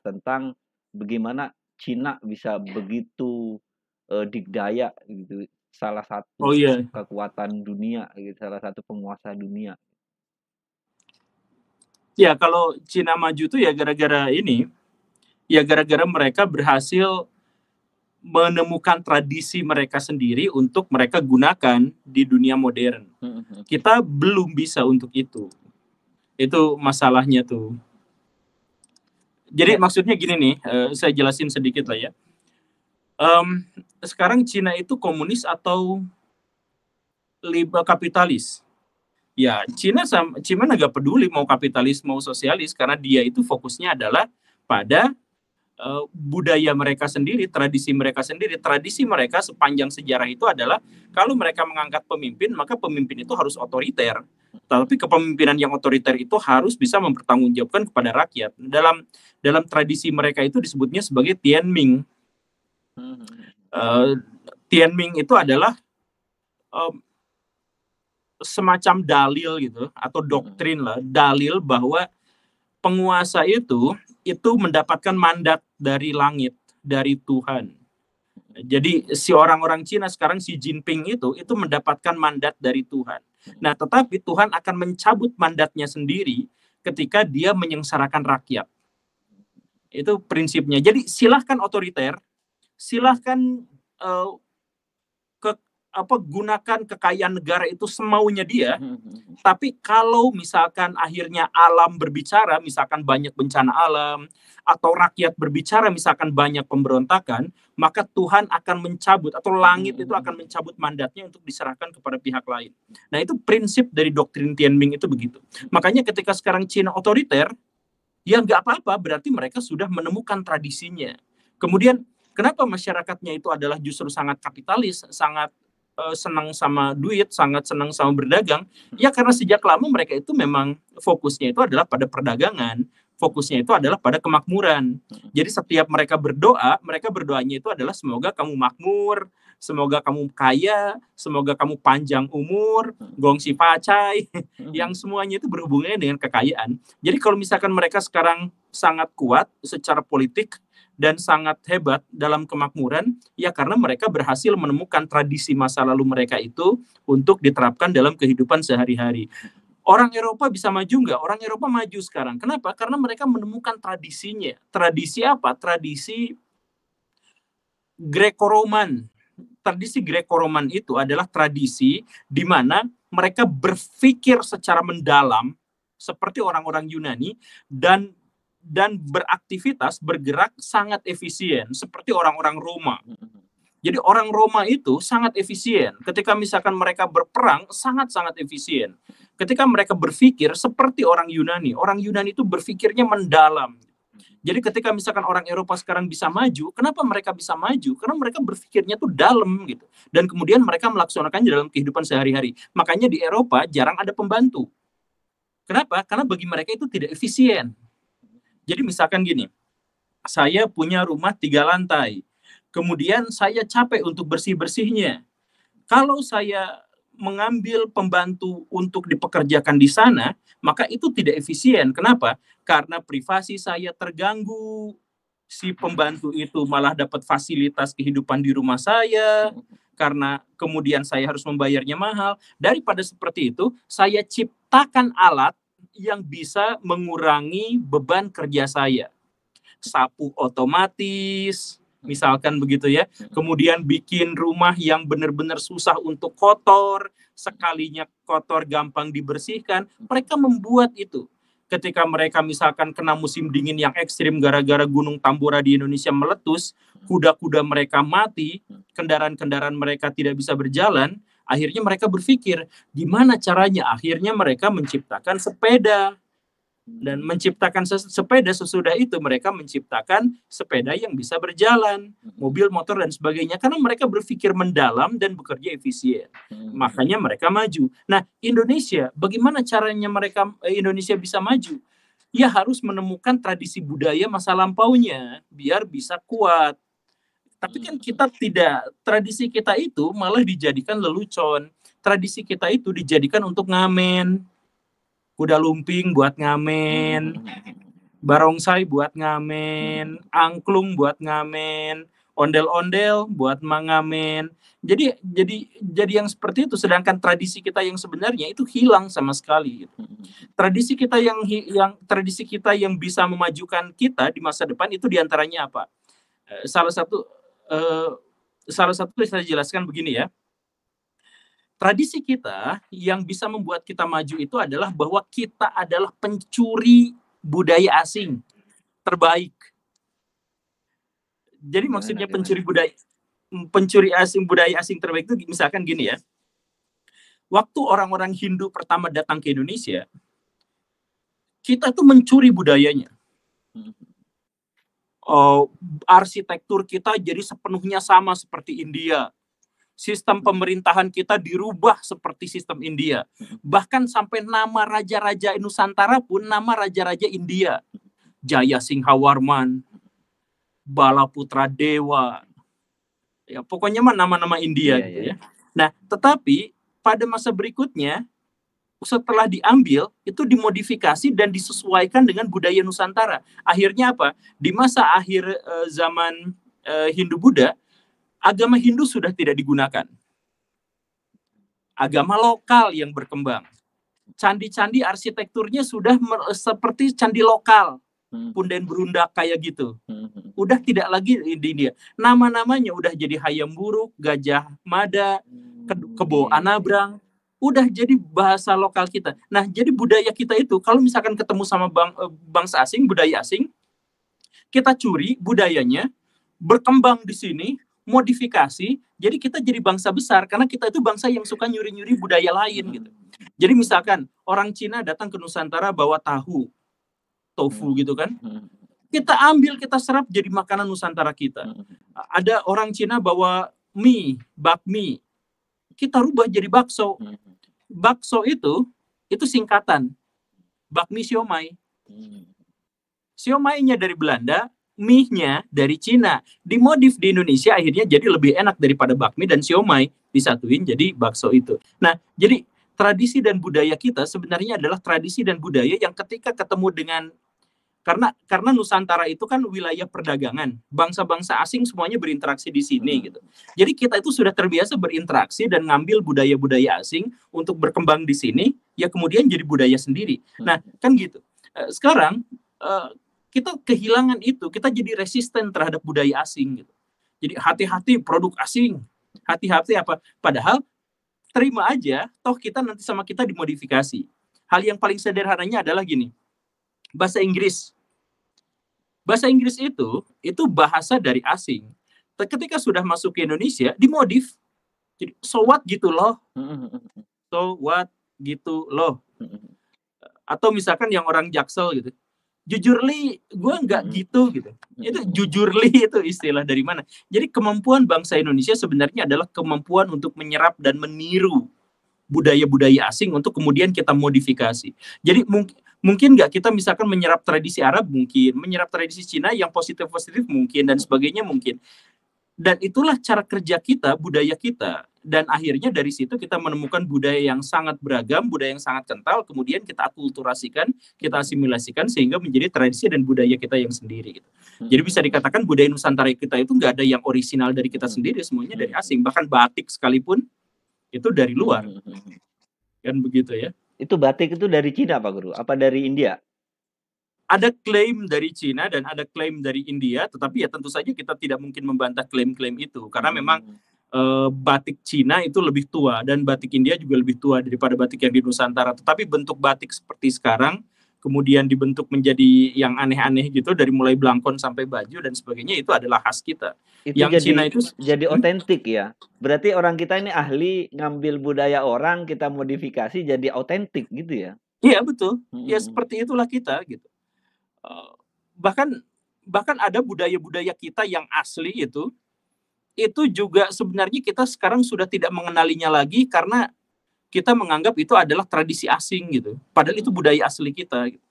tentang bagaimana Cina bisa begitu dikdaya gitu, salah satu kekuatan dunia gitu, salah satu penguasa dunia. Ya kalau Cina maju tuh ya gara-gara ini. Ya gara-gara mereka berhasil menemukan tradisi mereka sendiri untuk mereka gunakan di dunia modern. Kita belum bisa untuk itu. Itu masalahnya tuh. Jadi maksudnya gini nih, saya jelasin sedikit lah ya. Sekarang Cina itu komunis atau kapitalis? Ya, Cina agak peduli mau kapitalis mau sosialis karena dia itu fokusnya adalah pada budaya mereka sendiri, tradisi mereka sendiri. Tradisi mereka sepanjang sejarah itu adalah kalau mereka mengangkat pemimpin, maka pemimpin itu harus otoriter. Tapi kepemimpinan yang otoriter itu harus bisa mempertanggungjawabkan kepada rakyat. Dalam tradisi mereka itu disebutnya sebagai Tianming. Tianming itu adalah semacam dalil gitu atau doktrin lah, dalil bahwa penguasa itu mendapatkan mandat dari langit, dari Tuhan. Jadi si orang-orang Cina sekarang Xi Jinping itu mendapatkan mandat dari Tuhan. Nah, tetapi Tuhan akan mencabut mandatnya sendiri ketika dia menyengsarakan rakyat. Itu prinsipnya. Jadi silahkan otoriter, silahkan gunakan kekayaan negara itu semaunya dia. Tapi kalau misalkan akhirnya alam berbicara, misalkan banyak bencana alam, atau rakyat berbicara, misalkan banyak pemberontakan, maka Tuhan akan mencabut, atau langit itu akan mencabut mandatnya untuk diserahkan kepada pihak lain. Nah, itu prinsip dari doktrin Tianming itu begitu. Makanya ketika sekarang Cina otoriter, ya nggak apa-apa, berarti mereka sudah menemukan tradisinya. Kemudian, kenapa masyarakatnya itu adalah justru sangat kapitalis, sangat senang sama duit, sangat senang sama berdagang? Ya karena sejak lama mereka itu memang fokusnya itu adalah pada perdagangan, fokusnya itu adalah pada kemakmuran. Jadi setiap mereka berdoanya itu adalah semoga kamu makmur, semoga kamu kaya, semoga kamu panjang umur, gongsi pacai, yang semuanya itu berhubungannya dengan kekayaan. Jadi kalau misalkan mereka sekarang sangat kuat secara politik dan sangat hebat dalam kemakmuran, ya karena mereka berhasil menemukan tradisi masa lalu mereka itu untuk diterapkan dalam kehidupan sehari-hari. Orang Eropa bisa maju nggak? Orang Eropa maju sekarang. Kenapa? Karena mereka menemukan tradisinya. Tradisi apa? Tradisi Greco-Roman. Tradisi Greco-Roman itu adalah tradisi di mana mereka berpikir secara mendalam seperti orang-orang Yunani dan beraktivitas, bergerak sangat efisien seperti orang-orang Roma. Jadi orang Roma itu sangat efisien. Ketika misalkan mereka berperang, sangat-sangat efisien. Ketika mereka berpikir seperti orang Yunani itu berpikirnya mendalam. Jadi ketika misalkan orang Eropa sekarang bisa maju, kenapa mereka bisa maju? Karena mereka berpikirnya tuh dalam gitu. Dan kemudian mereka melaksanakannya dalam kehidupan sehari-hari. Makanya di Eropa jarang ada pembantu. Kenapa? Karena bagi mereka itu tidak efisien. Jadi misalkan gini, saya punya rumah 3 lantai. Kemudian saya capek untuk bersih-bersihnya. Kalau saya mengambil pembantu untuk dipekerjakan di sana, maka itu tidak efisien. Kenapa? Karena privasi saya terganggu. Si pembantu itu malah dapat fasilitas kehidupan di rumah saya, karena kemudian saya harus membayarnya mahal. Daripada seperti itu, saya ciptakan alat yang bisa mengurangi beban kerja saya. Sapu otomatis, misalkan begitu ya. Kemudian bikin rumah yang benar-benar susah untuk kotor, sekalinya kotor gampang dibersihkan. Mereka membuat itu. Ketika mereka misalkan kena musim dingin yang ekstrim gara-gara Gunung Tambora di Indonesia meletus, kuda-kuda mereka mati, kendaraan-kendaraan mereka tidak bisa berjalan, akhirnya mereka berpikir, gimana caranya? Akhirnya mereka menciptakan sepeda. Dan menciptakan sepeda, sesudah itu mereka menciptakan sepeda yang bisa berjalan, mobil, motor, dan sebagainya. Karena mereka berpikir mendalam dan bekerja efisien. Makanya mereka maju. Nah, Indonesia, bagaimana caranya Indonesia bisa maju? Ya harus menemukan tradisi budaya masa lampaunya, biar bisa kuat. Tapi kan kita tidak, tradisi kita itu malah dijadikan lelucon. Tradisi kita itu dijadikan untuk ngamen. Kuda lumping buat ngamen, barongsai buat ngamen, angklung buat ngamen, ondel-ondel buat mengamen. Jadi yang seperti itu. Sedangkan tradisi kita yang sebenarnya itu hilang sama sekali. Tradisi kita yang bisa memajukan kita di masa depan itu diantaranya apa? Salah satu saya jelaskan begini ya. Tradisi kita yang bisa membuat kita maju itu adalah bahwa kita adalah pencuri budaya asing terbaik. Jadi maksudnya pencuri budaya asing terbaik itu misalkan gini ya. Waktu orang-orang Hindu pertama datang ke Indonesia, kita tuh mencuri budayanya. Arsitektur kita jadi sepenuhnya sama seperti India. Sistem pemerintahan kita dirubah seperti sistem India. Bahkan sampai nama raja-raja Nusantara pun nama raja-raja India. Jaya Singhawarman, Balaputra Dewa. Ya, pokoknya mah nama-nama India gitu ya. Nah, tetapi pada masa berikutnya setelah diambil itu dimodifikasi dan disesuaikan dengan budaya Nusantara. Akhirnya apa? Di masa akhir zaman Hindu-Buddha, agama Hindu sudah tidak digunakan. Agama lokal yang berkembang. Candi-candi arsitekturnya sudah seperti candi lokal. Punden Berundak kayak gitu. Udah tidak lagi di India. Nama-namanya udah jadi Hayam Buruk, Gajah Mada, Kebo Anabrang. Udah jadi bahasa lokal kita. Nah, jadi budaya kita itu, kalau misalkan ketemu sama bangsa asing, budaya asing, kita curi budayanya, berkembang di sini, modifikasi, jadi kita jadi bangsa besar karena kita itu bangsa yang suka nyuri-nyuri budaya lain gitu. Jadi misalkan orang Cina datang ke Nusantara bawa tofu gitu kan. Kita ambil, kita serap jadi makanan Nusantara kita. Ada orang Cina bawa bakmi. Kita rubah jadi bakso. Bakso itu singkatan. Bakmi siomay. Siomainya dari Belanda, mie-nya dari Cina. Dimodif di Indonesia akhirnya jadi lebih enak daripada bakmi dan siomay, disatuin jadi bakso itu. Nah, jadi tradisi dan budaya kita sebenarnya adalah tradisi dan budaya yang ketika ketemu dengan karena Nusantara itu kan wilayah perdagangan, bangsa-bangsa asing semuanya berinteraksi di sini gitu. Jadi kita itu sudah terbiasa berinteraksi dan ngambil budaya-budaya asing untuk berkembang di sini, ya kemudian jadi budaya sendiri. Nah, kan gitu. Sekarang kita kehilangan itu, kita jadi resisten terhadap budaya asing gitu. Jadi hati-hati produk asing, hati-hati apa? Padahal terima aja, toh kita nanti sama kita dimodifikasi. Hal yang paling sederhananya adalah gini, bahasa Inggris. Bahasa Inggris itu bahasa dari asing. Ketika sudah masuk ke Indonesia, dimodif. Jadi, so what gitu loh. So what gitu loh. Atau misalkan yang orang Jaksel gitu. Jujurli, gue nggak gitu gitu. Itu jujurli itu istilah dari mana? Jadi kemampuan bangsa Indonesia sebenarnya adalah kemampuan untuk menyerap dan meniru budaya-budaya asing untuk kemudian kita modifikasi. Jadi mungkin nggak kita misalkan menyerap tradisi Arab, mungkin menyerap tradisi Cina yang positif-positif mungkin dan sebagainya mungkin. Dan itulah cara kerja kita, budaya kita. Dan akhirnya dari situ kita menemukan budaya yang sangat beragam, budaya yang sangat kental, kemudian kita akulturasikan, kita asimilasikan sehingga menjadi tradisi dan budaya kita yang sendiri. Gitu. Jadi bisa dikatakan budaya Nusantara kita itu nggak ada yang orisinal dari kita sendiri, semuanya dari asing. Bahkan batik sekalipun itu dari luar. Kan begitu ya. Itu batik itu dari Cina Pak Guru? Apa dari India? Ada klaim dari Cina dan ada klaim dari India, tetapi ya tentu saja kita tidak mungkin membantah klaim-klaim itu karena memang batik Cina itu lebih tua dan batik India juga lebih tua daripada batik yang di Nusantara. Tetapi bentuk batik seperti sekarang kemudian dibentuk menjadi yang aneh-aneh gitu dari mulai belangkon sampai baju dan sebagainya itu adalah khas kita. Itu yang Cina itu jadi otentik ya. Berarti orang kita ini ahli ngambil budaya orang kita modifikasi jadi otentik gitu ya. Iya betul. Ya seperti itulah kita gitu. Bahkan ada budaya-budaya kita yang asli itu juga sebenarnya kita sekarang sudah tidak mengenalinya lagi karena kita menganggap itu adalah tradisi asing gitu. Padahal itu budaya asli kita. Gitu.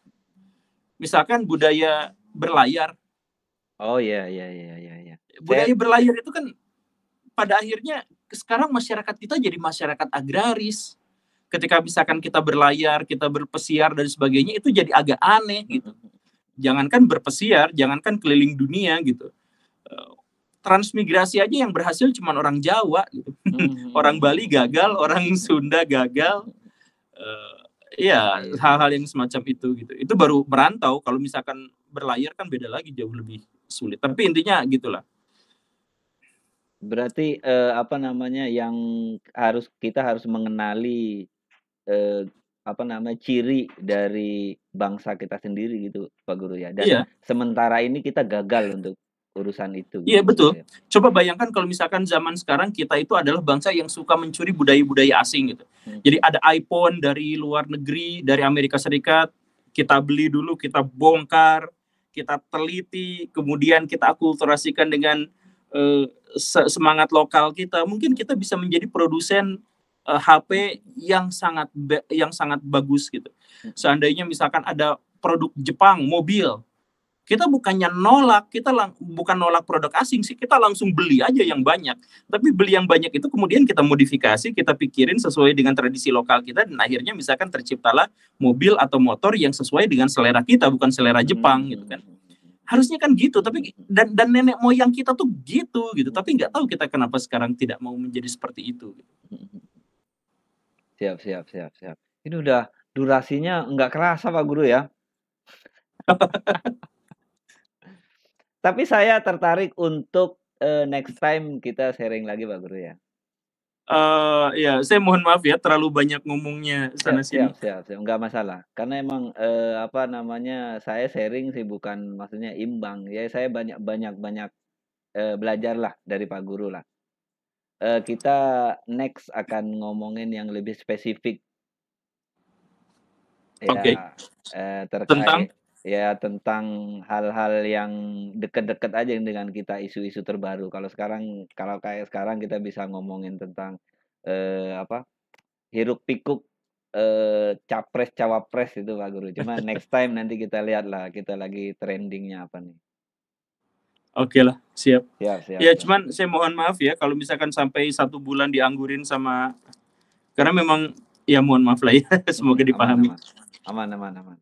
Misalkan budaya berlayar. Oh iya. Budaya berlayar itu kan pada akhirnya sekarang masyarakat kita jadi masyarakat agraris. Ketika misalkan kita berlayar, kita berpesiar dan sebagainya itu jadi agak aneh gitu. Jangankan berpesiar, jangankan keliling dunia gitu. Transmigrasi aja yang berhasil cuma orang Jawa gitu. Orang Bali gagal, orang Sunda gagal. Ya hal-hal yang semacam itu gitu. Itu baru merantau. Kalau misalkan berlayar kan beda lagi, jauh lebih sulit. Tapi intinya gitulah. Berarti yang kita harus mengenali ciri dari bangsa kita sendiri gitu Pak Guru ya. Dan sementara ini kita gagal untuk urusan itu. Iya betul. Coba bayangkan kalau misalkan zaman sekarang kita itu adalah bangsa yang suka mencuri budaya-budaya asing gitu. Jadi ada iPhone dari luar negeri, dari Amerika Serikat, kita beli dulu, kita bongkar, kita teliti, kemudian kita akulturasikan dengan semangat lokal kita. Mungkin kita bisa menjadi produsen HP yang sangat bagus gitu. Seandainya misalkan ada produk Jepang, mobil, kita bukannya nolak, bukan nolak produk asing sih, kita langsung beli aja yang banyak. Tapi beli yang banyak itu kemudian kita modifikasi, kita pikirin sesuai dengan tradisi lokal kita, dan akhirnya misalkan terciptalah mobil atau motor yang sesuai dengan selera kita, bukan selera Jepang gitu kan. Harusnya kan gitu, tapi dan nenek moyang kita tuh gitu, tapi nggak tahu kita kenapa sekarang tidak mau menjadi seperti itu. Siap. Ini udah durasinya nggak kerasa Pak Guru ya. Tapi saya tertarik untuk next time kita sharing lagi Pak Guru ya. Ya, saya mohon maaf ya terlalu banyak ngomongnya sana sini. Siap, nggak masalah. Karena emang saya sharing sih bukan maksudnya imbang. Ya saya banyak belajar lah dari Pak Guru lah. Kita next akan ngomongin yang lebih spesifik. Oke. Terkait tentang hal-hal yang dekat-dekat aja dengan kita, isu-isu terbaru. Kalau kayak sekarang kita bisa ngomongin tentang hiruk pikuk capres cawapres itu Pak Guru. Cuma next time nanti kita lihat lah, kita lagi trendingnya apa nih. Oke lah, siap. Siap. Ya cuman saya mohon maaf ya kalau misalkan sampai 1 bulan dianggurin sama, karena memang ya mohon maaf lah ya, semoga dipahami. Aman.